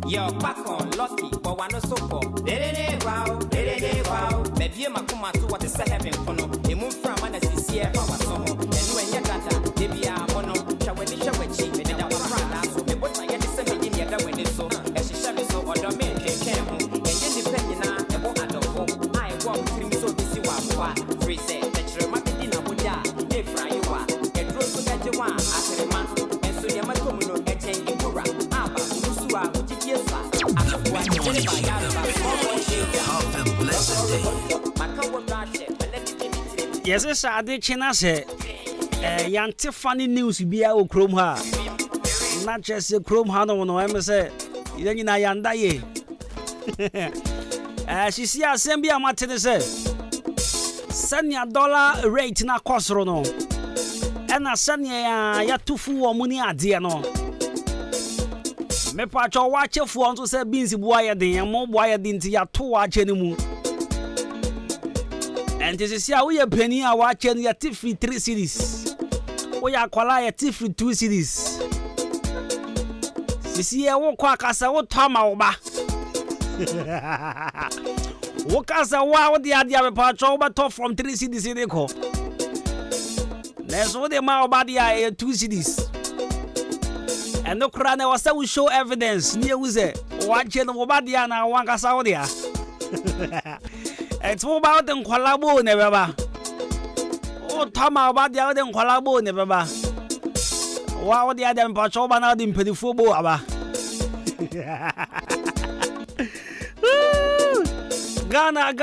Yo, back on lucky, but one so for. Wow, wow. Maybe my come to what is heaven for no. They move from an associate from a summer. And when you're data, they be a mono. Shall we show a cheap and I was right. So they what I get to send me in the when it's so. As she shall be so or the men can care. And then depending on the one at the home. I walk through me so busy what free say that you're my dinner would die. If I are, it grows to that you want after a month. And so you're my communal at Jenny Pura. Abba, Usua, which is yes. Yes, sir, I did say, Yanti funny news be our Chrome ha. Not just a Chrome Hano, no, I'm say, then in Ayanda ye. She see a Sambia Martin say, send your dollar rate na Cosrono, and a send ya tufu or money at Diano. Me pacho watch your phone to say beans wire din and more wire din to ya two watch anymore. And this is how we a penny are watching your Tiffy 3 cities. We are qualify 2 cities. Sisi ya wokwa kasa wotama oba. Wokasa wa the idea me pacho oba top from 3 cities in eko. Let's what the ma oba dia 2 cities. And no crane was so show evidence near Uze. Watch it over the na one Casaudia. It's all about them collabo never. Oh, Tama about the other collabo never. Wow, the other Pachoban in Pedifubo aba. Ghana,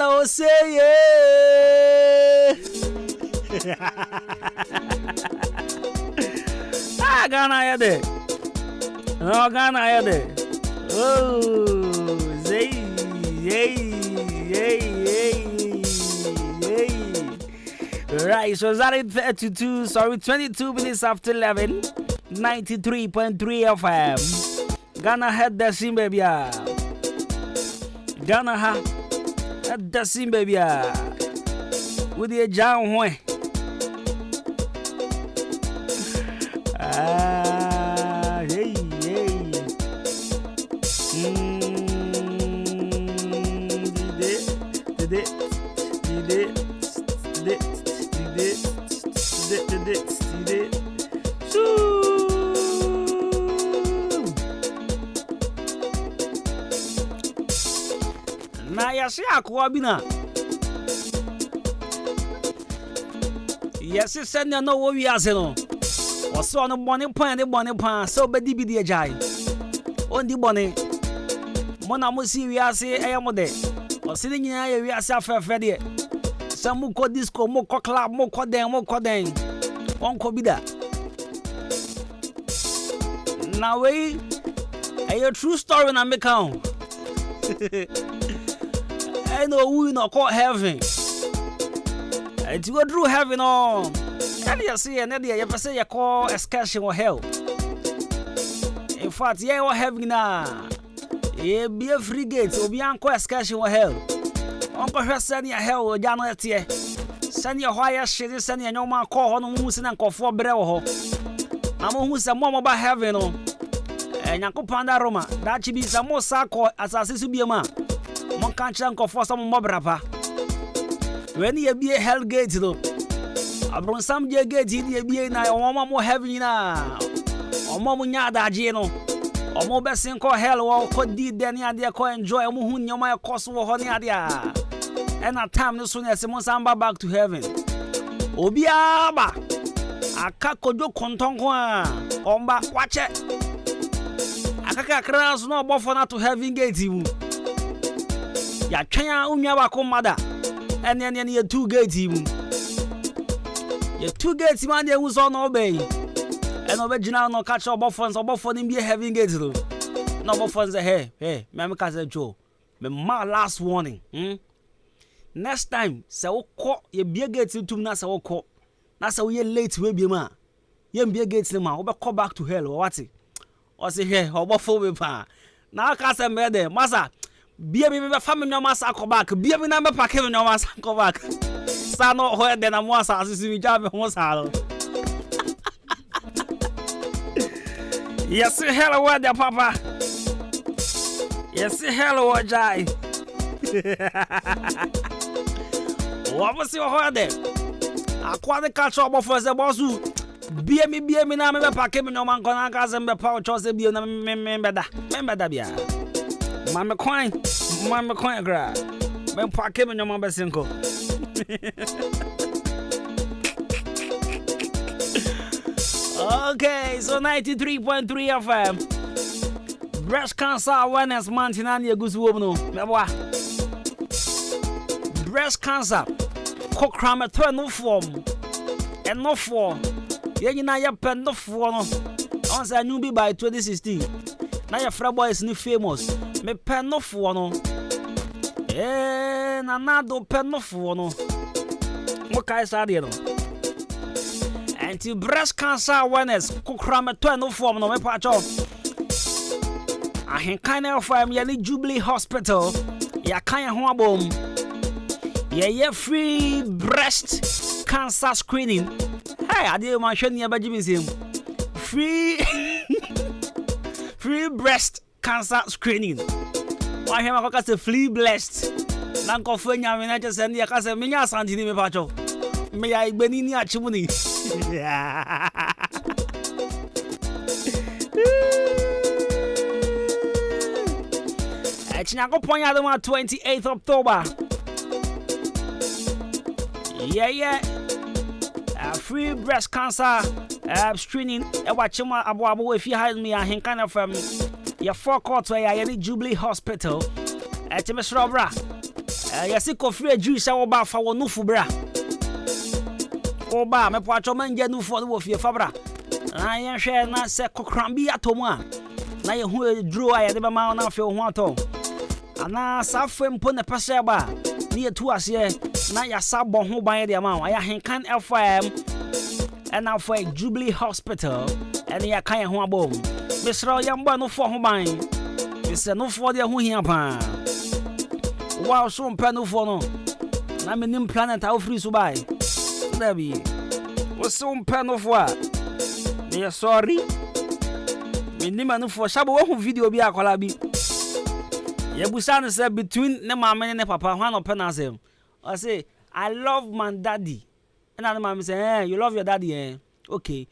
oh say yeah. Ghana yade. No Ghana yade. Oh, zay. Right, so that is 22 minutes after 11, 93.3 FM. Ghana had the same baby. Ghana had the same baby. With the John Way. Hey. Na yasi akwa bina. Yasi send no wo wi ase no. Oso no bone pan so bedi bi de jai. Ondi bone. Mona mo si wi ase eyamo de. Osini nyina ye wi ase afefe de. Samu ko disco mo ko club mo ko den. Onko bida. Na we a true story na make am. I know we no call heaven. It go through heaven on. And you see, and then you say you call excursion or hell. In fact, yeah, or heaven now. Yeah, be a free gate, or be uncle excursion or hell. Uncle her send your hell or Jano here. Send your higher shit, send your no man call on who's in and call for Breho. I'm who's a mom about heaven. And Uncle Panda Roma, that should be some more saco as I see be a man. Mon can't chunk for some more brapa. When you be a hell gate, though, I brought some dear gate in the be a or more heavy now. Or more munyada geno. Or more best in call hell or could did then idea co enjoy a moon your my cost for honey idea. And at time no soon as Samba back to heaven. Obiaba a cacojo contonqua. Omba, watch it. A caca crowns no buffalo to heaven gate you. Ya China Unyaba mother. And then you 2 gates even. You 2 gates man they was on obey. And original no catch up buffons or buffon be having gates though. No buffons hey, Mamma Joe. Me ma last warning. Next time, so call ye be gates to Nasa or call. Nasa we late will be ma. Ye be gates the man, or call back to hell or what it. Or say hey, or buffo with pa. Now cast a murder, massa. Be a family no mass go back. Be a number pack no mass go back. Sano hoya then I'm once as you job once halo. Yes, hello, what the papa. Yes, hello, Jai. What was your hoya then? I quite the catch up for the boss who be a me now, me pack him no man gonna gas and be power choice be a member that. Mama coin, grab. Ben pack him in your mama single. Okay, so 93.3 FM. Breast cancer awareness month in Anya Guzwono. Breast cancer. Cockramator no form. And no form. Yenina ya pen no form. Once I knew by 2016. Now your friend boy is new famous. Me pen no for no. Na nado pen no for no. What can I say no? Anti-breast cancer awareness. Cockramator no form no me patch off. Ahenkan FM yani Jubilee Hospital. Ya kanya ho abom. Yeah, free breast cancer screening. Hey, I didn't mention you about Jimmy. Free breast cancer screening. Why am I going to free blessed? Nanko fenya me na just send ya kase me nya santini me pacho. Me ya igbeni ni achimuni. Chinakopon Yadoma 28th October. Yeah. Free breast cancer screening. Wachima Abu if you had me Ahenkan from your forecourt where I need Jubilee Hospital. Timesrobra. Yasiko free juice oba for nufu bra. Oba me pacho manje nufu no fie fabra. Na yen hwe na se kokrambi atoma. Na ye hu draw ya de ba ma na fe ho ato. Ana safem po ne pese ba. Ni etu ase na ya sabo ho ban de ma. Ya Ahenkan FM and now for Jubilee Hospital and ya kan ho abom. Misra yamba no fo ho ban. Mr. no fo de ho hia pa. Wow, so mpano for no. Na menim planet how free so by. There be. Was so mpano for. Me sorry. Menim anu for shabo wo video bi akola bi. Ye busa no say between ne mama and ne papa one open asem. I say I love my daddy. And the mama say, "Hey, you love your daddy, eh? Okay.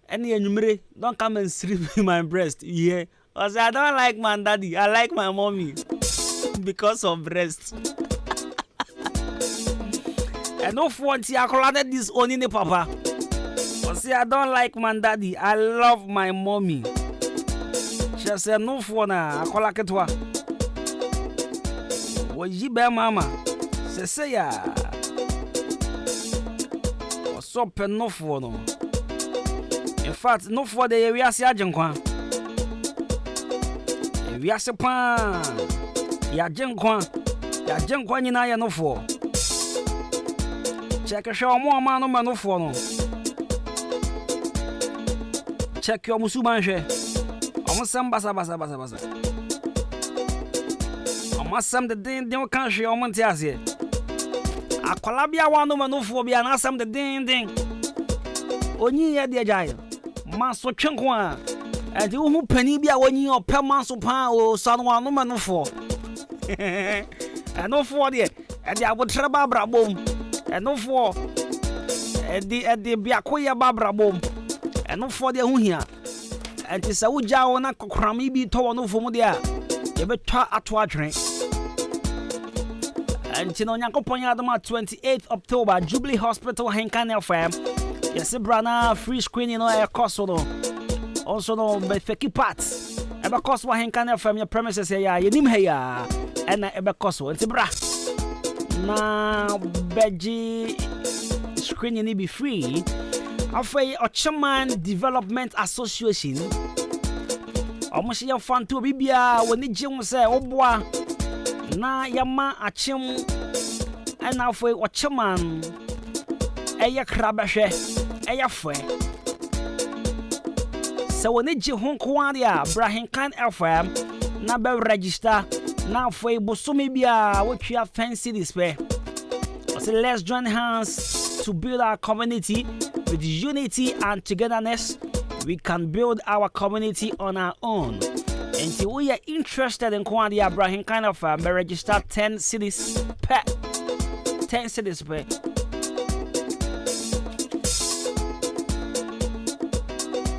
Any enumere, don't come and sleep in my breast." Yeah. I say I don't like my daddy. I like my mommy. Because of breast. And no want I collided this only ne papa. I say I don't like my daddy. I love my mommy. She said no for na I call aketwa. Wo yibe mama. Say ya. What's up no for no. In fact, no for the we are see ajenkwa. We are sepan. Ya jenkwa nyina ya no for. Check show mo ma no for no. Check your musu manje. Omusam basa. Omusam de din kan hwe omonte ase. Akwala bia wano ma no for bia na asam de din. Onyi ye de jai. Maso twenko a. Enti wo hu pani bia wonyi opɛ manso pa o so no wano ma no for. No for de. Edi abotre babra bom. No for. Edi bia koye babra bom. No for de hu hia. Enti sa wo ja wo na kokrami bi to no for mu de a. Ye betwa ato adwen. Enti no Nyankopon Yadoma 28th October Jubilee Hospital Ahenkan FM. Yes, brana free screening no e cost no. Also no be fake parts. Ebe cost wa Ahenkan FM your premises ya ye nim he ya. Ena ebe cost enti bra. Na beji screening ni be free. Afei Ochaman Development Association. Omoshi ya fanto bibia woni gye wo se oboa na yama achim ana afei Ochaman eye krabahwe eye fwe se woni gye ho kwade a Ahenkan FM na be register na afei bosomi bia wotwa fancy display. So let's join hands to build our community with unity and togetherness. We can build our community on our own. Until we are interested in Kwadi Ahenkan FM, register 10 cities per. 10 cities per.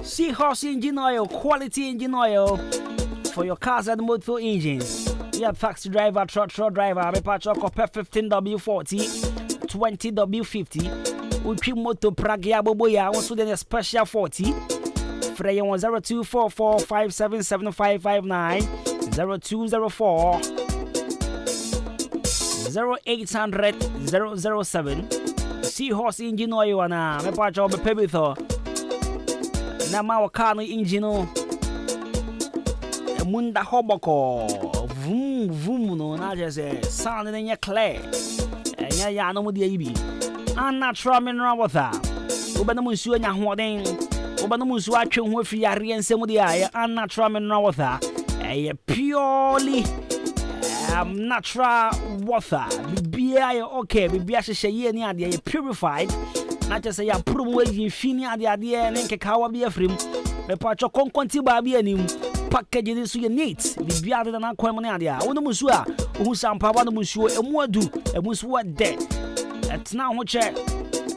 Seahorse engine oil, quality engine oil for your cars and motor engines. We have taxi driver, truck driver, Copper 15W40, 20W50. We keep motor Pragia Boboya, also then a special 40. Frey 0244 577559 0204 0800 007. Seahorse engine oil na me pa job pebito na ma wakano engine munda hoboko vum no na je sound na clear enya ya no mudi yibi unnatural mineral water ubana munsuo nya hoden ubana munsuo atwe ho afi yare ensem de ya unnatural mineral water purely natural water bibia okay bibia hye ye ni ade purified na just say ya promo yin fini ade ne nkekawa bi afrim me pa cho konkonti ba bi anim package ni so ye neat bibia ade na kwam ne ade a wono musu a ohu sampa ba no musu emu adu emu so de etna ho che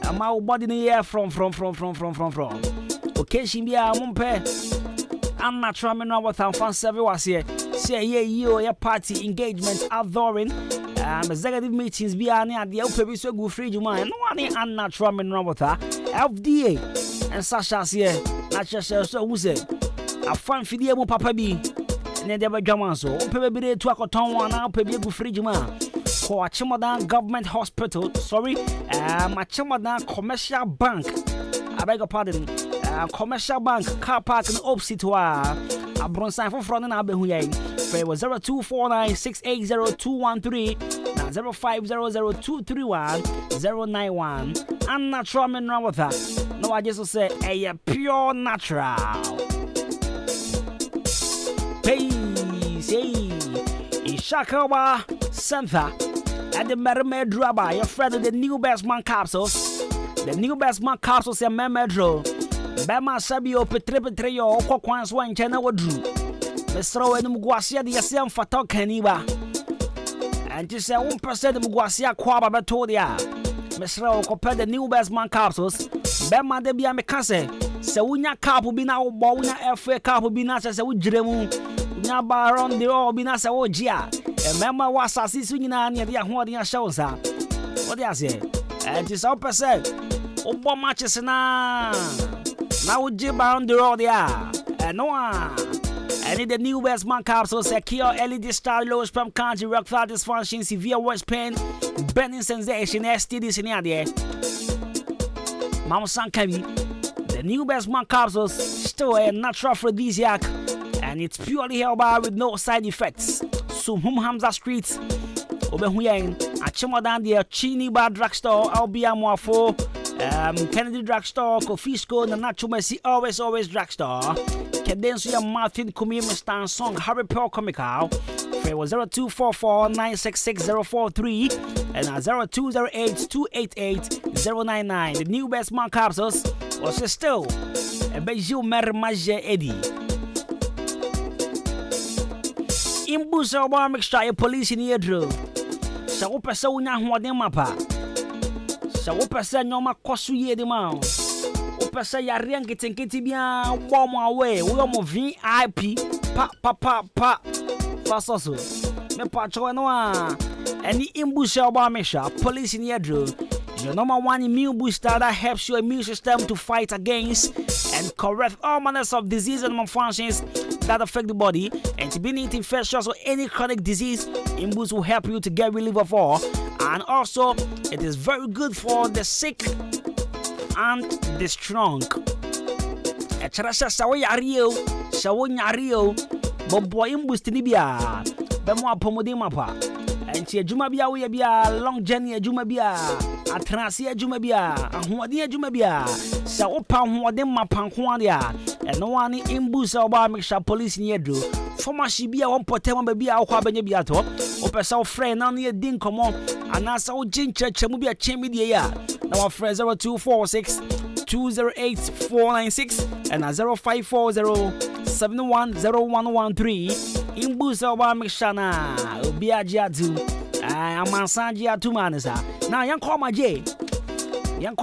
ama wo body ni here from occasion bia mompe unnatural mineral water fan serve was here. Say your party engagement outdooring. Executive meetings be near the open so good free you man. No one unnatural mineral water. FDA and Sasha here. Natural so who say a fan video mo papa bi. Ne de ba dwaman so. Open be to akoton one na open be good free you man. For Achimodan Government Hospital, sorry, Achimodan Commercial Bank. I beg your pardon. Commercial Bank car park in opposite to a bronze for front and Abehuye. It was 0249680213 now 0500231091 and natural mineral water. No, I just say a pure natural. Peace, in Shakawa Center. At the Mermaid Draba, your friend of the new best man capsules. The new best man capsules and Mermaid Draw. Bema Sabio Petrepetrio, or Quans one channel or drew. Mr. Owen Muguasia, the Asian Fatal Caniba. And just say 1% of Muguasia Quaba Batodia. Mr. Compare the new best man capsules. Bema de Bia Mecase. Sawunya Cap will be now, Bowna FA Cap will be not as a Wujremu. Naba around the all be not a Ojia. Remember what I see swinging on the Ahwadia shows. What do you say? And it's up percent. Obo matches now. Now jib around the road, yeah. And no one. I need the new best man capsule secure LED star low sperm count erectile dysfunction, severe waist pain, burning sensation, STDs in there. Mama Sankabi. The new best man capsules still a natural aphrodisiac, and it's purely herbal with no side effects. So Hamza Street, Obehuyen, Achimodan, the Chini Bar Drugstore, Albia Moafo, Kennedy Drugstore, Kofisco, the Natural Mercy, always drugstore. Cadensia Martin Kumi Stan Song, Harry Pearl Comical. It was 0244966043 and 0208288099. The new best man capsules was still a Beju Mermaje Eddie. Imbusa wa mixture police in Yedro. Sa wo pese wo nya hoden mapa. Sa wo pese nyoma kosu ye de ma. Wo pese yare nketenketi bia wo mo awe, wo mo VIP pa. Fasoso. Me pa cho no a. Any imbusa wa mixture police in Yedro. Your number one immune booster that helps your immune system to fight against and correct all manners of disease and malfunctions that affect the body, and to be infectious or any chronic disease, Imboost will help you to get relief of all. And also, it is very good for the sick and the strong. But boy, Imboost Nibia, Bemo Pomodimapa, and Jumabia, we be a long journey, Jumabia, a transia Jumabia, a Huadia Jumabia, Sao Pam Wadema Panquadia. And no one in Busa or Mixture Police in Yedru. Former Shibia won't put them baby out Habebiato, or Pessoa friend on near Dinkomo, and as our Jin Church will be a chamber. Now our friend 0246 208 and 0540710113 in Busa or Mixana, Ubiajiatu, and Mansangia 2 Manasa. Now, young Koma J. You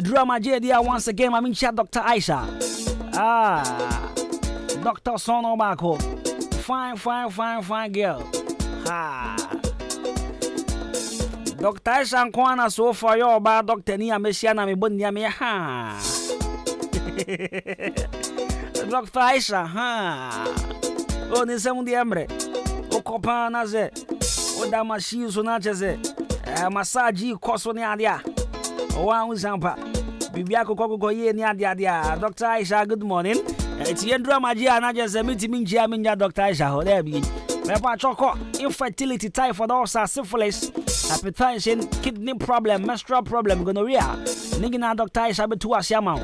draw my JD once again, I mean, chat Dr. Aisha. Dr. Sono Bako. Fine girl. Dr. Aisha and Kwana so for your bad Dr. Nia Messiana, me bundia me, Dr. Aisha, Oh, Nisam the Emre. O Copana, O Damashi, Sonache, Massage, Cosonia. One Zampa, Bibiako Coco Ye Nadia, Dr. Aisha, good morning. It's Yendra Magia, and I just a meeting in Jamia, Dr. Aisha, there be. Pepper choco, infertility, typhoid, ulcer, syphilis, hypertension, kidney problem, menstrual problem, gonorrhea. Nigga, Dr. Aisha, be to us, Yamau.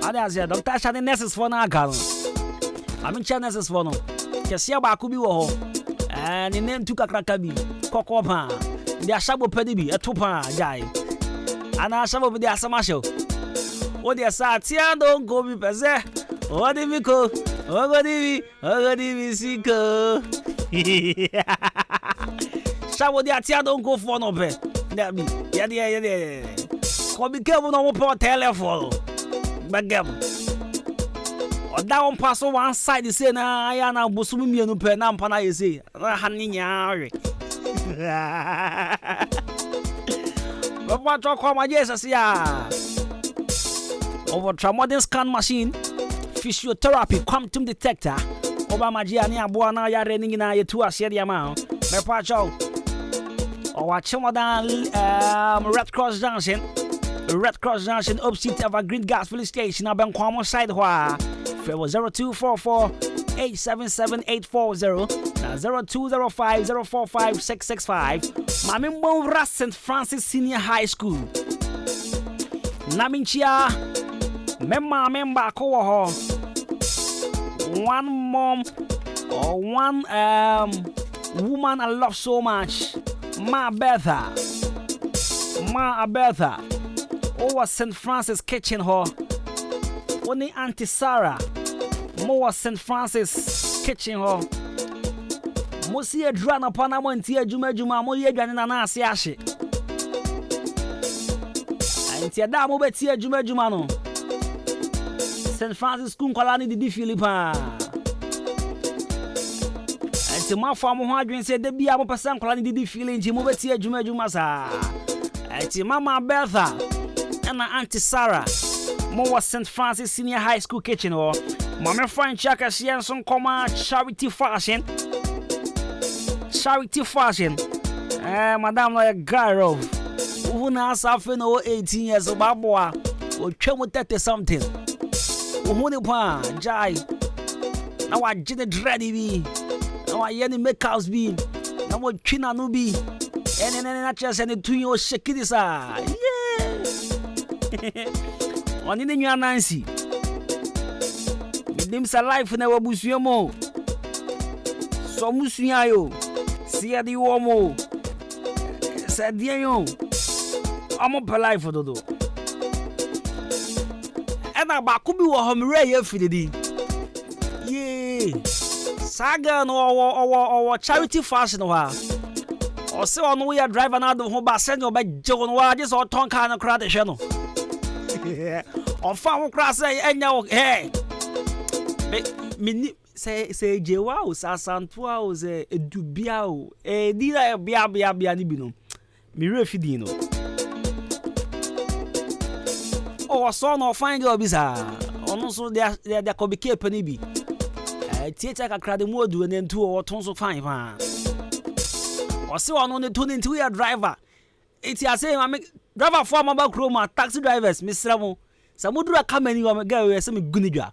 Others, Dr. Aisha, the nurses for Nagal. I'm in Chinese for no. Cassia Bakubi, and in name to Kakrakabi, Cocopa, the Ashabo Pedibi, a tupa, guy. And I shall be the Asamasho. What they say, don't go be pese. What if we go? What if we see go? Shall the Atia don't go for no pay? That be, yeah. Come be careful, no more telephone. Bagam. Or down pass one side is saying, I am now Busumi no pen and pana is say, Haninyari. But what talk on my yes, yeah. Over modern scan machine, physiotherapy, quantum detector. Obama Gianni Buana ya running in a 2 share the amount. Me pacho. Or Chomodan Red Cross Junction. Red Cross Junction opposite of a green gas filling station. I've been Kwamo side where. 0244 877 840. 0205 045 665. Mami Monra St. Francis Senior High School. Naminchia. Member Koho. One mom or one woman I love so much. Ma Bertha. Over St. Francis Kitchen Hall. Only Auntie Sarah. More St. Francis Kitchen Hall. Mosia Drana Panamontia Juma Moya Ganana Siashi. Auntie Adamo Betia Jumano. St. Francis Kunkalani di Philippa. And to my farmer who said the Biamo Passan Kalani di feeling Jimobetia Jumasa. And to Mama Bertha and Auntie Sarah. More St. Francis Senior High School Kitchen or Mama Frank Chaka Sianson Coma Charity Fashion. Madame like Garov. Who now suffering over 18 years of Baboa or 30 something. Who the Jai. Now I didn't dready be. Now I any make house be. Now what China no be. And then just send it to you shake this. Yeah. One in the new Nancy. With them alive in our Busiamo. So Musiayo. See the Uomo. Said Dion. I'm up alive for the door. And I bakubi wa homre for the day. Yeah. Saga no charity fashion wa. Or so on we are driving out of home by sending by John wa just or ton kind of crowd the channel. On farm cross and now hey. Say Jewa Sasantua was a dubiao. Dida bia ni bino. Mi refidino. Oh, son or find your bizarre. Also, there could be kept an ibi. Theatre can cry the more do and then 2 or tons of 5. Or so on the turn into your driver. It's your same. I make driver for my back room, taxi drivers, Miss Ramo. Some would come any of my girl, some Guniga.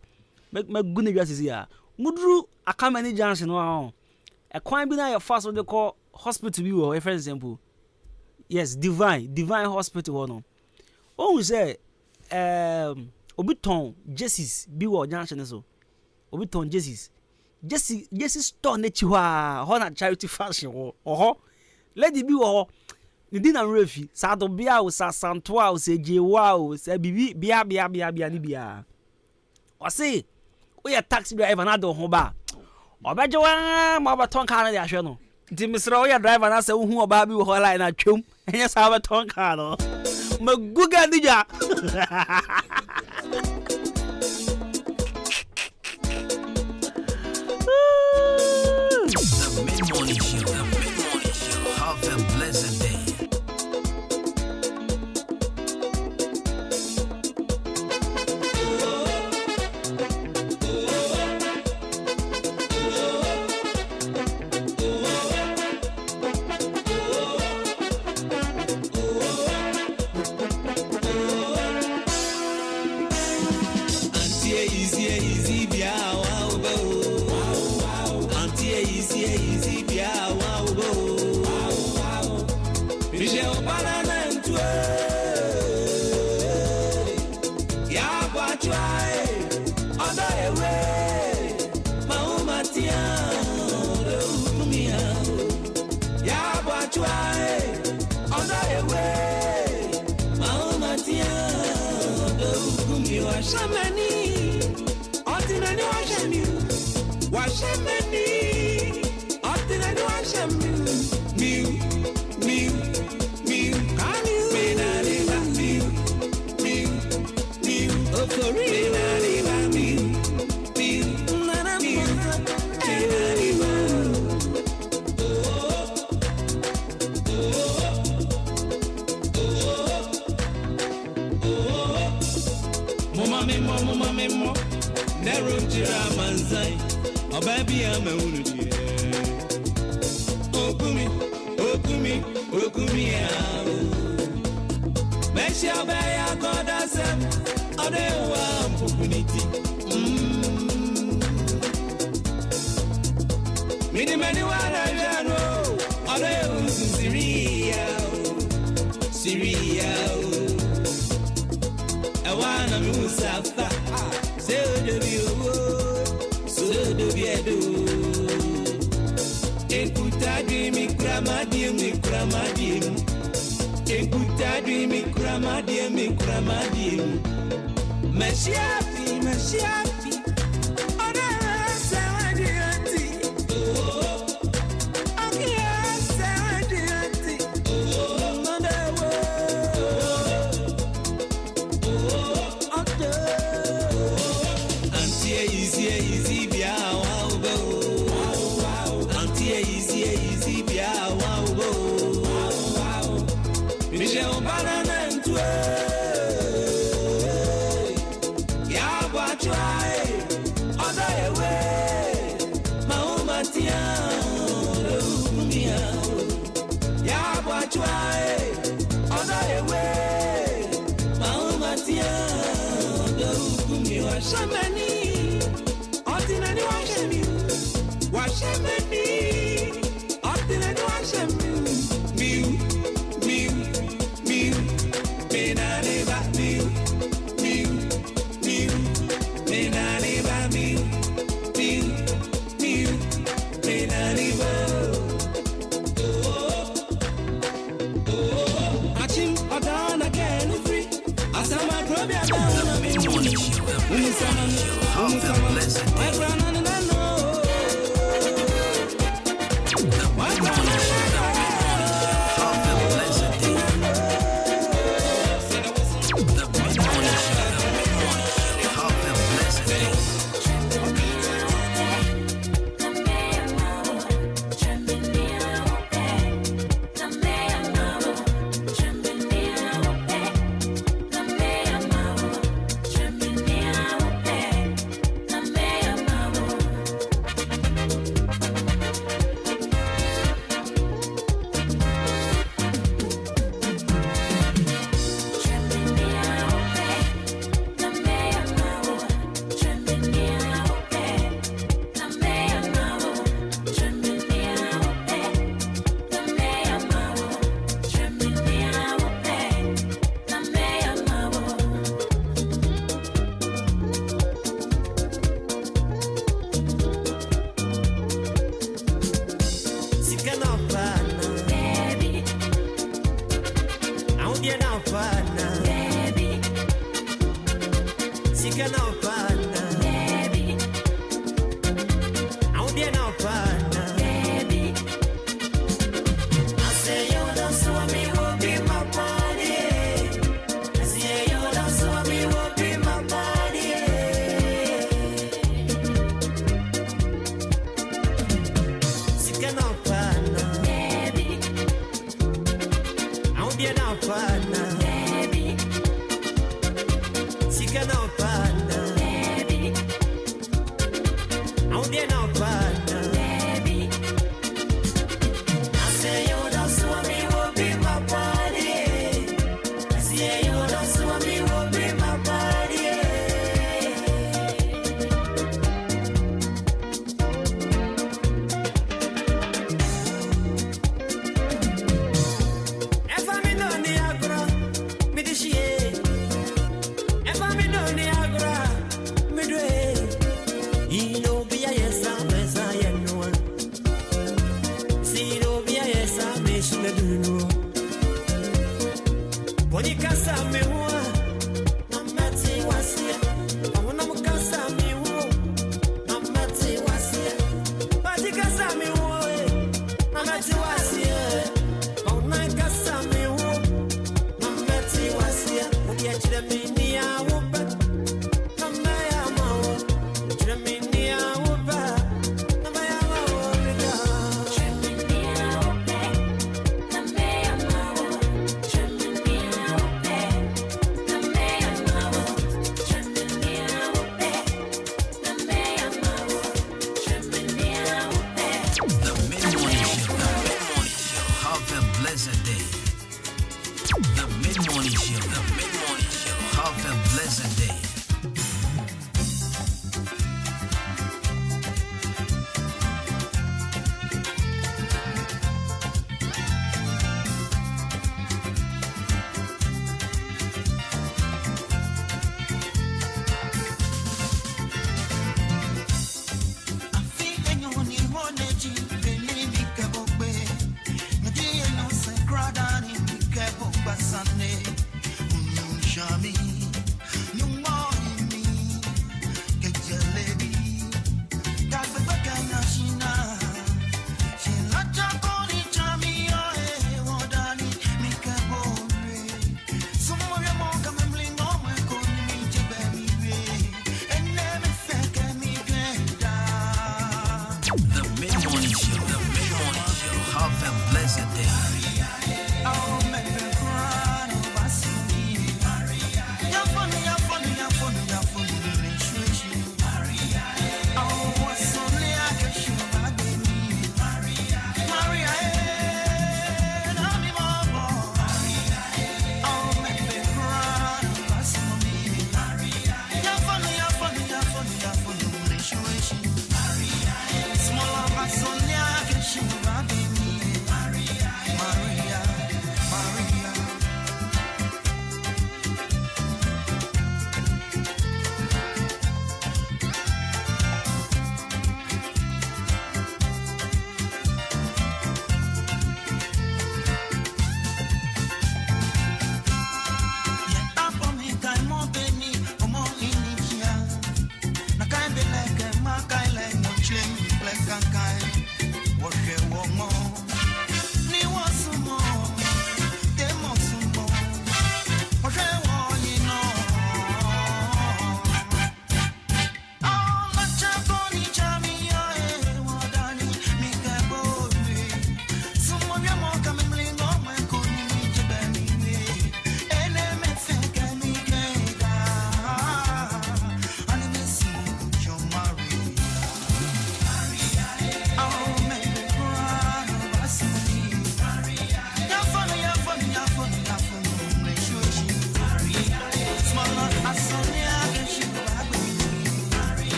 Make my Gunigas is here. Mudru a company junction. Wow. A quite be your first what they call hospital view or for example. Yes, divine hospital. No. Oh, say, Obiton, Jesse's Biwa Junction. So, Obiton, Jesse's store Nechiwa, Honor charity fashion or let it be or the dinner refi, Sado Bia, Santua, say Jewa, say Bia. Or say, we are taxi driver, another hoba. Or Bajoa, Maba Tonka, the Ashano. Mr. Roya driver, and I say, who about you, who line at chum, and yes, I have a Tonkano. Maguga Dija. The Mid-Morning Show. Have a blessed day. Oh baby, I'm a wound. Okumi, okumi, okumi. Mesha baya goda sem. Odewa mpukuniti. Mini mani wala jano. Odewa Syria, Syria. I wanna move Safa. So do you, Ekuta dreamy gramadium, gramadium. Ekuta dreamy gramadium, gramadium. Mashiafi, Mashiafi. Washamani, ordinary washami, washamani, ordinary washami, miu, miu, miu, menareba, miu, miu, miu, menareba, miu, miu, miu, menareba. Achim, odana kenu free, asama probia down, Have a blessed day.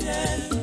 yeah.